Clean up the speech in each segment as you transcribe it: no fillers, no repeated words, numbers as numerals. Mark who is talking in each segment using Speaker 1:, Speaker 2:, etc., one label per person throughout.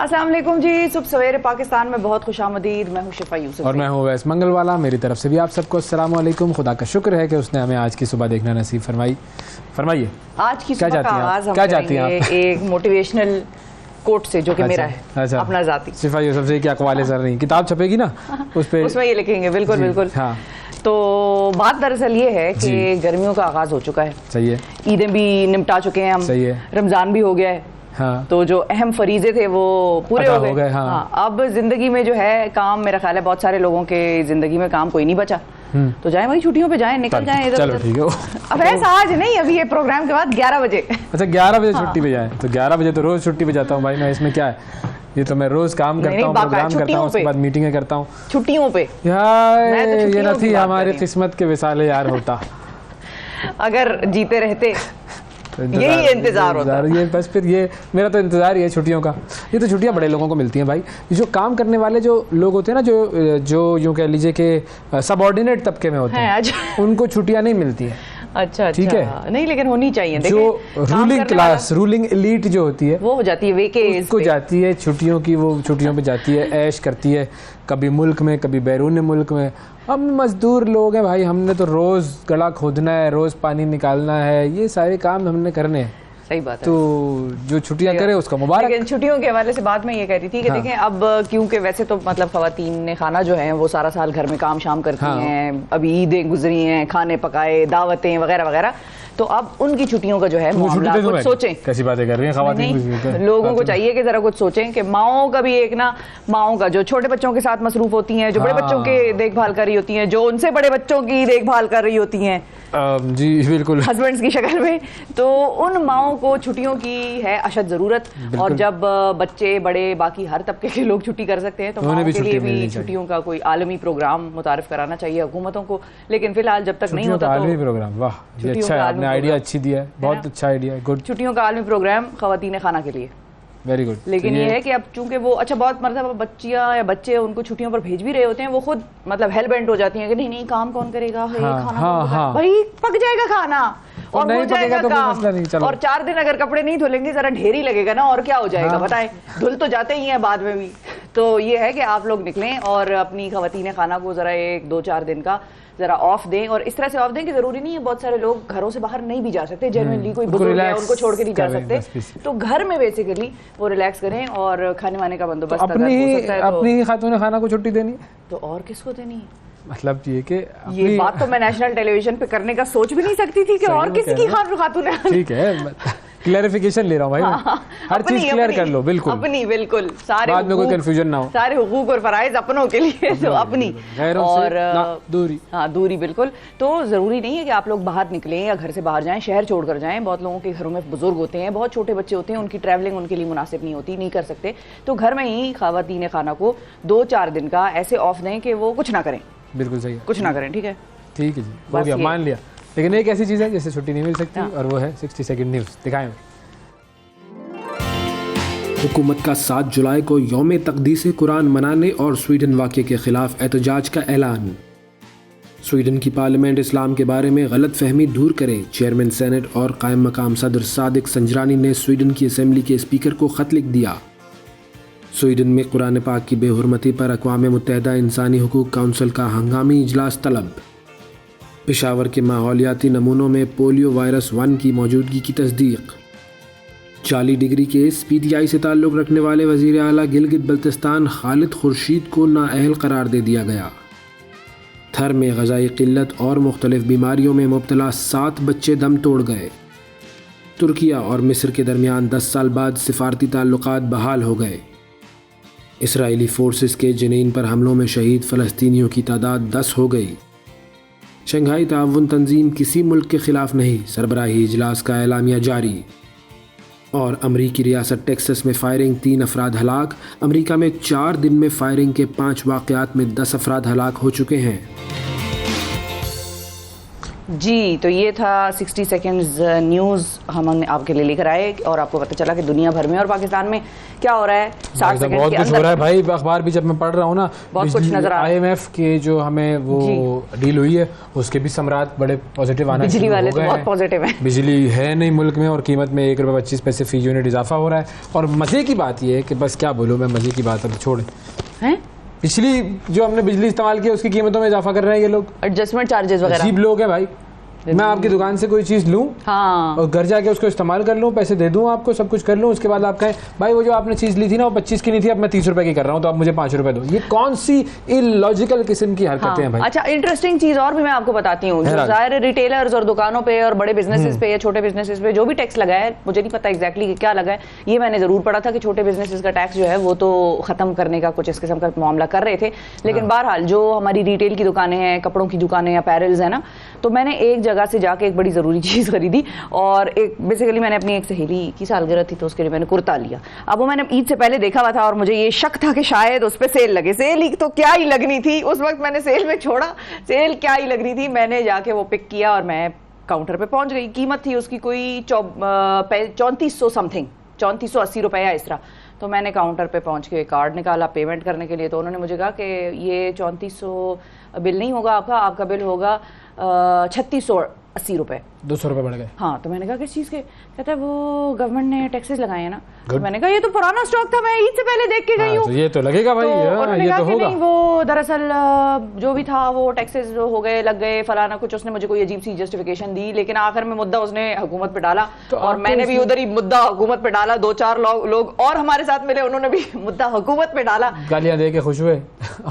Speaker 1: अस्सलाम वालेकुम जी। सुबह सवेरे पाकिस्तान में बहुत खुशामदीद। मैं हूँ शिफा यूसुफ
Speaker 2: और मैं हूँ वैस मंगल वाला। मेरी तरफ से भी आप सबको अस्सलाम वालेकुम। खुदा का शुक्र है कि उसने हमें आज की सुबह देखना नसीब फरमाइए।
Speaker 1: आज की सुबह का आगाज़ हम करेंगे एक मोटिवेशनल कोट से जो कि मेरा है, अपना जाती।
Speaker 2: शिफा यूसुफ से क्या अक़वाले सर नहीं, किताब छपेगी ना उसमें ये
Speaker 1: लिखेंगे। बिल्कुल बिल्कुल।
Speaker 2: हाँ।
Speaker 1: तो बात दरअसल ये है कि गर्मियों का आगाज हो चुका है।
Speaker 2: सही है।
Speaker 1: ईदें भी निपटा चुके हैं हम।
Speaker 2: सही है।
Speaker 1: रमजान भी हो गया है।
Speaker 2: हाँ।
Speaker 1: तो जो अहम फरीजे थे वो पूरे हो गए।
Speaker 2: हाँ।
Speaker 1: अब जिंदगी में जो है काम, मेरा ख्याल है बहुत सारे लोगों के जिंदगी में काम कोई नहीं बचा। तो जाए वही छुट्टियों पे जाए, निकल जाए इधर।
Speaker 2: चलो ठीक है।
Speaker 1: अब ऐसा आज नहीं, अभी ये प्रोग्राम के बाद 11 बजे।
Speaker 2: अच्छा 11 बजे छुट्टी पे जाए? तो 11 बजे तो रोज छुट्टी पे जाता हूँ भाई मैं, इसमें क्या है? ये तो मैं रोज काम करता हूँ, प्रोग्राम करता हूँ, उसके बाद मीटिंगें करता हूँ
Speaker 1: छुट्टियों पे।
Speaker 2: यार ये न थी हमारी किस्मत के विसाले यार होता।
Speaker 1: अगर जीते रहते यही इंतजार होता।
Speaker 2: ये बस फिर ये मेरा तो इंतजार ही है छुट्टियों का। ये तो छुट्टियां बड़े लोगों को मिलती हैं भाई। जो काम करने वाले जो लोग होते हैं ना, जो यूँ कह लीजिए कि सबऑर्डिनेट तबके में होते हैं, उनको छुट्टियां नहीं मिलती हैं।
Speaker 1: अच्छा
Speaker 2: ठीक है।
Speaker 1: नहीं लेकिन होनी चाहिए।
Speaker 2: जो रूलिंग क्लास, रूलिंग एलीट जो होती है
Speaker 1: वो हो जाती है वेकेशन
Speaker 2: को जाती है छुट्टियों की, वो छुट्टियों पे जाती है, ऐश करती है, कभी मुल्क में कभी बैरून मुल्क में। हम मजदूर लोग हैं भाई, हमने तो रोज गला खोदना है, रोज पानी निकालना है, ये सारे काम हमने करने हैं।
Speaker 1: सही बात है।
Speaker 2: तो जो छुट्टियां करे उसका मुबारक।
Speaker 1: लेकिन छुट्टियों के हवाले से बात मैं ये कह रही थी कि देखें अब क्योंकि वैसे तो मतलब खवातीन ने खाना जो है वो सारा साल घर में काम शाम करती हैं। अभी ईदें गुजरी हैं, खाने पकाए, दावतें वगैरह वगैरह। तो अब उनकी छुट्टियों का जो है मामला कुछ सोचें।
Speaker 2: कैसी बातें कर रही हैं खवातीन?
Speaker 1: लोगों को चाहिए कि जरा कुछ सोचें कि माओं का भी एक ना, माओं का जो छोटे बच्चों के साथ मसरूफ होती हैं, जो बड़े बच्चों के देखभाल कर रही होती हैं, जो उनसे बड़े बच्चों की देखभाल कर रही होती हैं,
Speaker 2: जी बिल्कुल,
Speaker 1: हस्बैंड्स की शक्ल में, तो उन माओं को छुट्टियों की है अशद जरूरत। और जब बच्चे बड़े बाकी हर तबके के लोग छुट्टी कर सकते हैं तो माओं के लिए भी छुट्टियों का कोई आलमी प्रोग्राम मुतारिफ कराना चाहिए हुकूमतों को। लेकिन फिलहाल जब तक नहीं होता
Speaker 2: आलमी प्रोग्राम, वाह ये अच्छा है, आपने आइडिया अच्छी दिया है, बहुत अच्छा आइडिया है, गुड।
Speaker 1: छुट्टियों का आलमी प्रोग्राम खवातीन खाना के लिए,
Speaker 2: वेरी गुड।
Speaker 1: लेकिन ये है कि अब चूंकि वो अच्छा बहुत मतलब बच्चियां या बच्चे उनको छुट्टियों पर भेज भी रहे होते हैं, वो खुद मतलब हेल बेंट हो जाती हैं कि नहीं नहीं काम कौन करेगा, खाना भाई पक जाएगा खाना और हो जाएगा तो काम। और 4 दिन अगर कपड़े नहीं धुलेंगे जरा ढेर ही लगेगा ना, और क्या हो जाएगा बताएं। धुल तो जाते ही हैं बाद में भी। तो ये है कि आप लोग निकलें और अपनी खवातीन खाना को जरा 1-2-4 दिन का जरा ऑफ दें। और इस तरह से ऑफ दें कि जरूरी नहीं है, बहुत सारे लोग घरों से बाहर नहीं भी जा सकते, जेन्युइनली कोई बुजुर्ग है उनको छोड़ के नहीं जा सकते, तो घर में बेसिकली वो रिलैक्स करें और खाने वाने का बंदोबस्त
Speaker 2: अपनी खातून खाना को छुट्टी देनी है
Speaker 1: तो और किसको देनी है?
Speaker 2: मतलब ये कि
Speaker 1: ये बात तो मैं नेशनल टेलीविजन पे करने का सोच भी नहीं सकती थी कि और किसी की खातून है।
Speaker 2: ठीक है, क्लैरिफिकेशन ले रहा हूँ भाई, हर चीज क्लियर कर लो। बिल्कुल
Speaker 1: अपनी, बिल्कुल सारे
Speaker 2: बाद में कोई कंफ्यूजन ना हो,
Speaker 1: सारे हुकूक और फराइज अपनों के लिए, तो अपनी और
Speaker 2: दूरी,
Speaker 1: हाँ दूरी बिल्कुल। तो जरूरी नहीं है कि आप लोग बाहर निकलें या घर से बाहर जाएं, शहर छोड़कर जाएं। बहुत लोगों के घरों में बुजुर्ग होते हैं, बहुत छोटे बच्चे होते हैं, उनकी ट्रैवलिंग उनके लिए मुनासिब नहीं होती, नहीं कर सकते, तो घर में ही खवातीन खाना को 2-4 दिन का ऐसे ऑफ दें कि वो कुछ ना करें।
Speaker 2: बिल्कुल सही है,
Speaker 1: कुछ ना करें। ठीक है
Speaker 2: ठीक है जी, हो गया, मान लिया। लेकिन एक ऐसी चीज़ है जिससे छुट्टी नहीं मिल सकती और वो है 60 सेकंड न्यूज़। दिखाएं।
Speaker 3: हुकूमत का 7 जुलाई को यौम तक़दीस कुरान मनाने और स्वीडन वाक़े के खिलाफ एहतजाज का ऐलान। स्वीडन की पार्लियामेंट इस्लाम के बारे में गलत फहमी दूर करे। चेयरमैन सेनेट और कायम मकाम सदर सादिक संजरानी ने स्वीडन की असेंबली के स्पीकर को ख़त लिख दिया। स्वीडन में कुरान पाक की बेहुरमती पर अक़वाम मुत्तहिदा इंसानी हुकूक काउंसिल का हंगामी इजलास तलब। पेशावर के माहौलियाती नमूनों में पोलियो वायरस 1 की मौजूदगी की तस्दीक। 40 डिग्री केस। PTI से ताल्लुक़ रखने वाले वज़ीर आला गिलगित बल्तिस्तान खालिद खुर्शीद को नाअहल करार दे दिया गया। थर में ग़ज़ाई क़िल्लत और मुख्तलिफ बीमारियों में मुब्तला 7 बच्चे दम तोड़ गए। तुर्किया और मिस्र के दरमियान 10 साल बाद सिफारती ताल्लुक़ात बहाल हो गए। इसराइली फोर्सेस के जनीन पर हमलों में शहीद फ़लस्तीनियों की तादाद 10 हो गई। शंघाई ताउन तंजीम किसी मुल्क के ख़िलाफ़ नहीं, सरबराही इजलास का एलामिया जारी। और अमरीकी रियासत टेक्सास में फायरिंग, 3 अफराद हलाक। अमरीका में 4 दिन में फायरिंग के 5 वाक़यात में 10 अफराद हलाक हो चुके हैं।
Speaker 1: जी, तो ये था 60 सेकंड्स न्यूज़ हमने आपके लिए लेकर आए और आपको पता चला कि दुनिया भर में और पाकिस्तान में क्या हो रहा है 60 सेकंड
Speaker 2: बहुत
Speaker 1: के
Speaker 2: कुछ हो
Speaker 1: अंदर।
Speaker 2: रहा है भाई, अखबार भी जब मैं पढ़ रहा हूँ ना,
Speaker 1: बहुत कुछ नजर आ रहा है।
Speaker 2: IMF के जो हमें वो डील हुई है उसके भी समरात बड़े पॉजिटिव आना
Speaker 1: बिजली
Speaker 2: शुरू
Speaker 1: वाले
Speaker 2: हो
Speaker 1: तो
Speaker 2: गए
Speaker 1: बहुत
Speaker 2: हैं।
Speaker 1: पॉजिटिव हैं।
Speaker 2: बिजली है नहीं मुल्क में और कीमत में ₹1.25 फी यूनिट इजाफा हो रहा है। और मज़े की बात ये है कि बस क्या बोलूँ मैं, मज़े की बात अब छोड़ें,
Speaker 1: हैं
Speaker 2: पिछली जो हमने बिजली इस्तेमाल की उसकी कीमतों में इजाफा कर रहे हैं ये लोग।
Speaker 1: एडजस्टमेंट चार्जेस वगैरह।
Speaker 2: अजीब लोग हैं भाई। मैं आपकी दुकान से कोई चीज़ लूँ
Speaker 1: हाँ,
Speaker 2: और घर जाके उसको इस्तेमाल कर लूँ, पैसे दे दूँ आपको, सब कुछ कर लूँ, उसके बाद आप कहें भाई वो जो आपने चीज़ ली थी ना वो 25 की नहीं थी, अब मैं 30 रुपए की कर रहा हूँ तो आप मुझे 5 रुपए दो। ये कौन सी इलॉजिकल किस्म की हरकतें हैं भाई।
Speaker 1: अच्छा, इंटरेस्टिंग चीज और भी मैं आपको बताती हूँ। जाहिर है रिटेलर्स और दुकानों पे और बड़े बिजनेसेस पे या छोटे बिजनेसेस पे जो भी टैक्स लगा है, मुझे नहीं पता एग्जैक्टली क्या लगा है, ये मैंने जरूर पढ़ा था कि छोटे बिजनेसेस का टैक्स जो है वो तो खत्म करने का कुछ इस किस्म का मामला कर रहे थे। लेकिन बहरहाल जो हमारी रिटेल की दुकानें हैं, कपड़ों की दुकानें, अपैरल्स है ना, तो मैंने एक जगह से जाके एक बड़ी ज़रूरी चीज़ खरीदी और एक बेसिकली मैंने अपनी एक सहेली की सालगिरह थी तो उसके लिए मैंने कुर्ता लिया। अब वो मैंने ईद से पहले देखा हुआ था और मुझे ये शक था कि शायद उस पर सेल लगे। सेल ही तो क्या ही लगनी थी, उस वक्त मैंने सेल में छोड़ा, सेल क्या ही लगनी थी। मैंने जाके वो पिक किया और मैं काउंटर पे पहुंच गई। कीमत थी उसकी कोई 3400 समथिंग, 3480 रुपये या इस तरह। तो मैंने काउंटर पे पहुंच के कार्ड निकाला पेमेंट करने के लिए, तो उन्होंने मुझे कहा कि ये 3400 बिल नहीं होगा आपका बिल होगा 3680 रुपये।
Speaker 2: 200 रुपए बढ़ गए।
Speaker 1: हाँ, तो मैंने कहा किस चीज़ के? कहता है वो गवर्नमेंट ने टैक्सेस लगाए हैं ना। तो मैंने कहा ये तो पुराना स्टॉक था, मैं ईद से पहले देख के गई हूँ।
Speaker 2: तो ये तो लगेगा भाई,
Speaker 1: उन्होंने
Speaker 2: ये
Speaker 1: कहा
Speaker 2: तो
Speaker 1: कि
Speaker 2: होगा।
Speaker 1: नहीं, वो दरअसल जो भी था वो टैक्सेस हो गए, लग गए, फलाना कुछ। उसने मुझे कोई अजीब सी जस्टिफिकेशन दी, लेकिन आखिर में मुद्दा उसने हुकूमत पे डाला और मैंने भी उधर ही मुद्दा हुकूमत पे डाला। 2-4 लोग और हमारे साथ मिले, उन्होंने भी मुद्दा हुकूमत पे डाला,
Speaker 2: गालियां दे के खुश हुए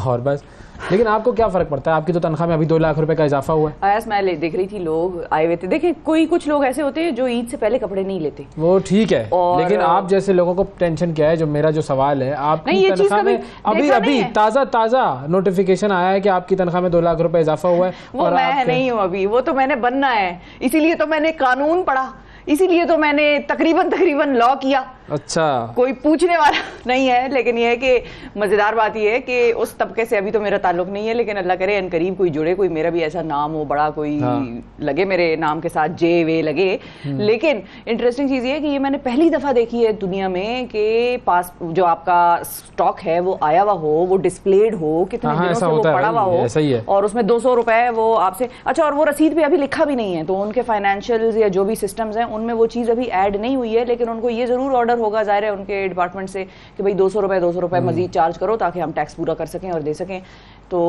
Speaker 2: और बस। लेकिन आपको क्या फर्क पड़ता है, आपकी तो तनख्वाह में अभी 2 लाख रुपए का इजाफा हुआ है।
Speaker 1: आयास मैं देख रही थी लोग आए हुए थे। देखिए कुछ लोग ऐसे होते हैं जो ईद से पहले कपड़े नहीं लेते,
Speaker 2: वो ठीक है,
Speaker 1: और
Speaker 2: लेकिन आप जैसे लोगों को टेंशन क्या है, जो मेरा जो सवाल है, आपकी
Speaker 1: नहीं, ये चीज़
Speaker 2: तनख्वाह में
Speaker 1: कभी देखा नहीं है।
Speaker 2: ताजा नोटिफिकेशन आया है कि आपकी तनख्वाह में 2 लाख रुपए इजाफा हुआ है।
Speaker 1: वो
Speaker 2: और
Speaker 1: मैं नहीं हूँ अभी, वो तो मैंने बनना है, इसीलिए तो मैंने कानून पढ़ा, इसीलिए तो मैंने तकरीबन लॉ किया।
Speaker 2: अच्छा,
Speaker 1: कोई पूछने वाला नहीं है। लेकिन यह है कि मजेदार बात यह है कि उस तबके से अभी तो मेरा ताल्लुक नहीं है, लेकिन अल्लाह करे अनकरीब कोई जुड़े, कोई मेरा भी ऐसा नाम हो बड़ा, कोई लगे मेरे नाम के साथ जे वे लगे। लेकिन इंटरेस्टिंग चीज ये है कि ये मैंने पहली दफा देखी है दुनिया में कि पास जो आपका स्टॉक है वो आया हुआ हो, वो डिस्प्लेड हो, कितने दिनों से वो पड़ा हुआ हो,
Speaker 2: ऐसा ही है।
Speaker 1: और उसमें 200 रुपए वो आपसे, अच्छा, और वो रसीद पे अभी लिखा भी नहीं है। तो उनके फाइनेंशियल्स या जो भी सिस्टम्स हैं उनमें वो चीज़ अभी ऐड नहीं हुई है, लेकिन उनको ये जरूर ऑर्डर होगा जाहिर है उनके डिपार्टमेंट से कि भाई 200 रुपए मजीद चार्ज करो ताकि हम टैक्स पूरा कर सकें और दे सकें। तो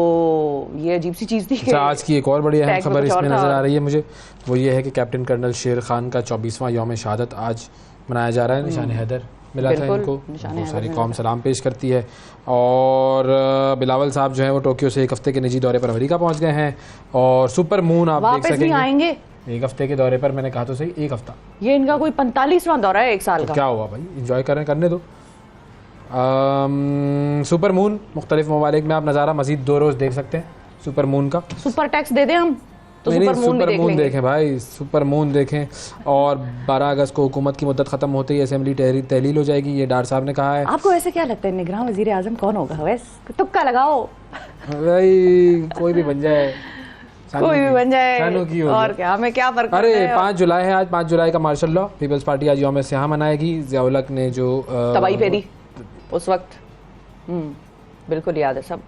Speaker 1: ये अजीब सी चीज़ थी कि
Speaker 2: आज की एक और बड़ी अहम खबर इसमें नजर आ रही है मुझे, वो ये है कि कैप्टन कर्नल शेर खान का 24वां यौम शहादत आज मनाया जा रहा है। निशान हैदर मिला था इनको, वो सारी कौम सलाम पेश करती है। और बिलावल साहब जो है वो टोक्यो से 1 हफ्ते के निजी दौरे पर अमेरिका पहुंच गए हैं। और सुपर मून आप देख सकेंगे,
Speaker 1: आएंगे
Speaker 2: 1 हफ्ते के दौरे पर, मैंने कहा तो सही 1 हफ्ता,
Speaker 1: ये इनका कोई 45वां दौरा है 1 साल का।
Speaker 2: क्या हुआ भाई, इंजॉय करने दो। सुपर मून मुख्तलिफ ममालिक में आप नज़ारा मजीद 2 रोज़ देख सकते हैं सुपर मून का।
Speaker 1: सुपर टैक्स दे दें हम तो
Speaker 2: नहीं,
Speaker 1: सुपर मून
Speaker 2: देखें भाई, सुपर मून देखें। और 12 अगस्त को हुकूमत की मुद्दत ख़त्म होते ही असेंबली तहलील हो जाएगी, ये डार साहब ने कहा है।
Speaker 1: आपको वैसे क्या लगता है निगरान वज़ीर आज़म कौन होगा? वैसे तुक्का लगाओ
Speaker 2: भाई, कोई भी बन जाए,
Speaker 1: कोई भी बन जाए, और क्या, हमें क्या फर्क पड़ता है।
Speaker 2: अरे 5 जुलाई है आज, 5 जुलाई का मार्शल लॉ, पीपल्स पार्टी आज यौम सियाह मनाएगी। ज़िया-उल-हक ने जो
Speaker 1: तबाही फेरी उस वक्त, बिल्कुल याद है सब।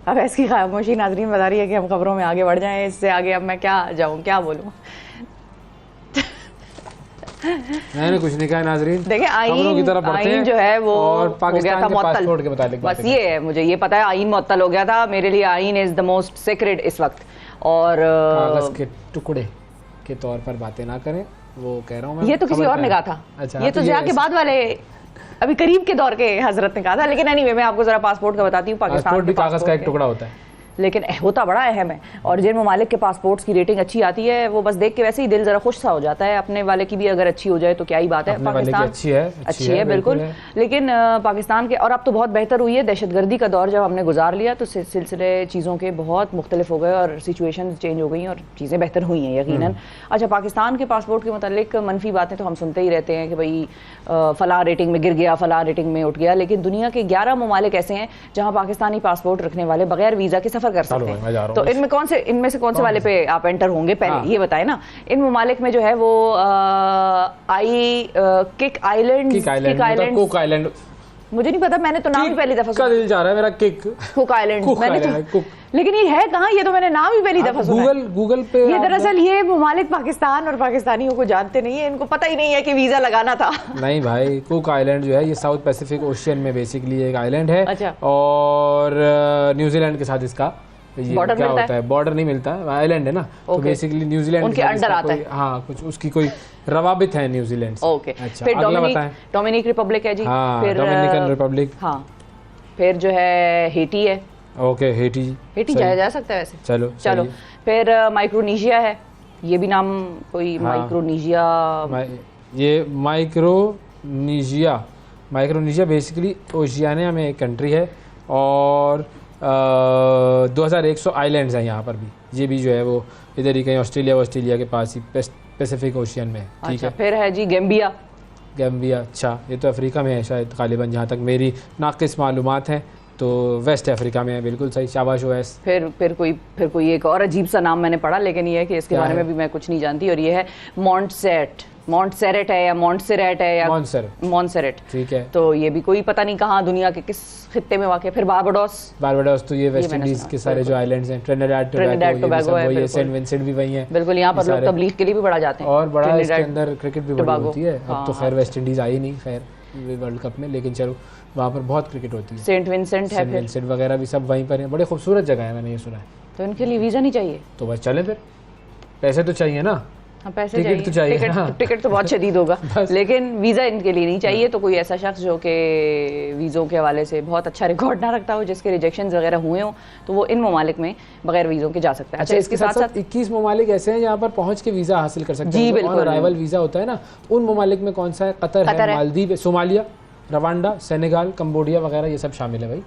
Speaker 1: अब ऐसी खामोशी नाज़रीन बता रही है कि हम खबरों में आगे बढ़ जाएं, इससे आगे अब मैं क्या जाऊं, क्या बोलूं।
Speaker 2: मैंने कुछ नहीं कहा नाज़रीन,
Speaker 1: देखिए आईन जो है वो
Speaker 2: और पाकिस्तान के
Speaker 1: मुअत्तल
Speaker 2: पासपोर्ट के मुताबिक
Speaker 1: बस ये है, मुझे ये पता है आईन मुअत्तल हो गया था। मेरे लिए आईन इज द मोस्ट सीक्रेट इस वक्त। और
Speaker 2: कागज के टुकड़े के तौर पर बातें ना करें, वो कह रहा हूँ मैं।
Speaker 1: ये तो किसी और ने कहा था।
Speaker 2: अच्छा,
Speaker 1: ये तो ज़िया के बाद वाले अभी करीब के दौर के हजरत ने कहा था। लेकिन एनीवे मैं आपको जरा पासपोर्ट का बताती हूँ। पाकिस्तान
Speaker 2: भी कागज का एक टुकड़ा होता है।
Speaker 1: लेकिन होता बड़ा अहम है। और जिन ममालिक के पासपोर्ट्स की रेटिंग अच्छी आती है वो बस देख के वैसे ही दिल जरा खुश सा हो जाता है। अपने वाले की भी अगर अच्छी हो जाए तो क्या ही बात है। पाकिस्तान अच्छी है बिल्कुल, लेकिन पाकिस्तान के, और अब तो बहुत बेहतर हुई है, दहशतगर्दी का दौर जब हमने गुजार लिया तो सिलसिले चीज़ों के बहुत मुख्तलिफ हो गए और सिचुएशन चेंज हो गई और चीज़ें बेहतर हुई हैं यकीनन। अच्छा, पाकिस्तान के पासपोर्ट के मुतालिक मनफी बातें तो हम सुनते ही रहते हैं कि भाई फलां रेटिंग में गिर गया, फलां रेटिंग में उठ गया, लेकिन दुनिया के 11 ममालिक ऐसे हैं जहाँ पाकिस्तानी पासपोर्ट रखने वाले बगैर वीज़ा के सफ़र कर सकते हैं। तो इनमें से कौन से वाले पे आप एंटर होंगे, पहले ये बताएं ना। इन ममालिक में जो है वो किक आइलैंड, मुझे नहीं पता, मैंने तो नाम ही पहली दफा
Speaker 2: सुना। दिल जा रहा है मेरा कुक आइलैंड, मैंने तो,
Speaker 1: लेकिन ये है कहाँ, ये तो मैंने नाम ही पहली दफा सुना।
Speaker 2: गूगल पे
Speaker 1: ये दरअसल ये ममालिक पाकिस्तान और पाकिस्तानियों को जानते नहीं है, इनको पता ही नहीं है कि वीजा लगाना था।
Speaker 2: नहीं भाई, कुक आइलैंड जो है ये साउथ पैसिफिक ओशियन में बेसिकली एक आइलैंड है।
Speaker 1: अच्छा।
Speaker 2: और न्यूजीलैंड के साथ इसका
Speaker 1: बॉर्डर
Speaker 2: क्या होता है, बॉर्डर नहीं मिलता, आइलैंड है ना, तो बेसिकली न्यूजीलैंड
Speaker 1: उनके अंडर आता है।
Speaker 2: हाँ, कुछ उसकी कोई रवाबित है न्यूजीलैंड से।
Speaker 1: ओके।
Speaker 2: अच्छा,
Speaker 1: फिर डोमिनिक रिपब्लिक है जी।
Speaker 2: हाँ,
Speaker 1: फिर
Speaker 2: डोमिनिकन रिपब्लिक।
Speaker 1: हाँ, फिर जो है हेटी है।
Speaker 2: ओके, हेटी
Speaker 1: जाया जा सकता है वैसे।
Speaker 2: चलो।
Speaker 1: फिर माइक्रोनेशिया है, ये भी नाम कोई, माइक्रोनेशिया।
Speaker 2: ये माइक्रोनेशिया बेसिकली ओशियानिया में एक कंट्री है और 2100 आइलैंड्स हैं यहाँ पर भी। ये भी जो है वो इधर ही कहीं ऑस्ट्रेलिया के पास ही पैसिफिक ओशियन में। ठीक है।
Speaker 1: फिर है जी गैम्बिया।
Speaker 2: अच्छा, ये तो अफ्रीका में है शायद गालिबन, जहाँ तक मेरी नाक़िस मालूमात हैं, तो वेस्ट अफ्रीका में है। बिल्कुल सही, शाबाश ओएस।
Speaker 1: फिर कोई एक और अजीब सा नाम मैंने पढ़ा, लेकिन ये है कि इसके बारे में भी मैं कुछ नहीं जानती, और ये है मॉन्टसेरेट है या मॉन्टसेरेट है या मॉन्टसेरेट। ठीक है। तो ये भी कोई पता नहीं कहाँ दुनिया के किस खित्ते में वाक़ है। फिर बारबाडोस तो ये वेस्ट इंडीज के सारे जो आइलैंड्स हैं, ट्रिनिडाड टोबैगो है, सेंट विंसेंट भी वही हैं। बिल्कुल, यहाँ पर लोग तबलीग के लिए भी बड़ा जाते हैं और बड़ा इसके अंदर क्रिकेट भी बड़ी होती है। अब तो खैर वेस्ट इंडीज आई नहीं खैर वर्ल्ड कप में, लेकिन चलो वहाँ पर बहुत क्रिकेट होती है। सेंट विंसेंट वगैरह भी सब वहीं पर हैं। बड़े खूबसूरत जगह है, मैंने ये सुना है। तो इनके लिए वीज़ा नहीं चाहिए? तो बस चलें फिर, पैसे तो चाहिए ना। हाँ, पैसे टिकट तो चाहिए। टिकट तो बहुत शदीद होगा लेकिन वीज़ा इनके लिए नहीं चाहिए। तो कोई ऐसा शख्स जो कि वीज़ों के हवाले से बहुत अच्छा रिकॉर्ड ना रखता हो, जिसके रिजेक्शन वगैरह हुए हो, तो वो इन ममालिक में बगैर वीज़ों के जा सकता है। अच्छा, इसके साथ 21 ममालिक ऐसे हैं जहाँ पर पहुँच के वीज़ा हासिल कर सकते हैं। जी बिल्कुल, अराइवल वीज़ा होता है ना। उन ममालिक में कौन सा है? कतर है, Maldives, Somalia, Rwanda, Senegal, Cambodia वगैरह, ये सब शामिल है भाई।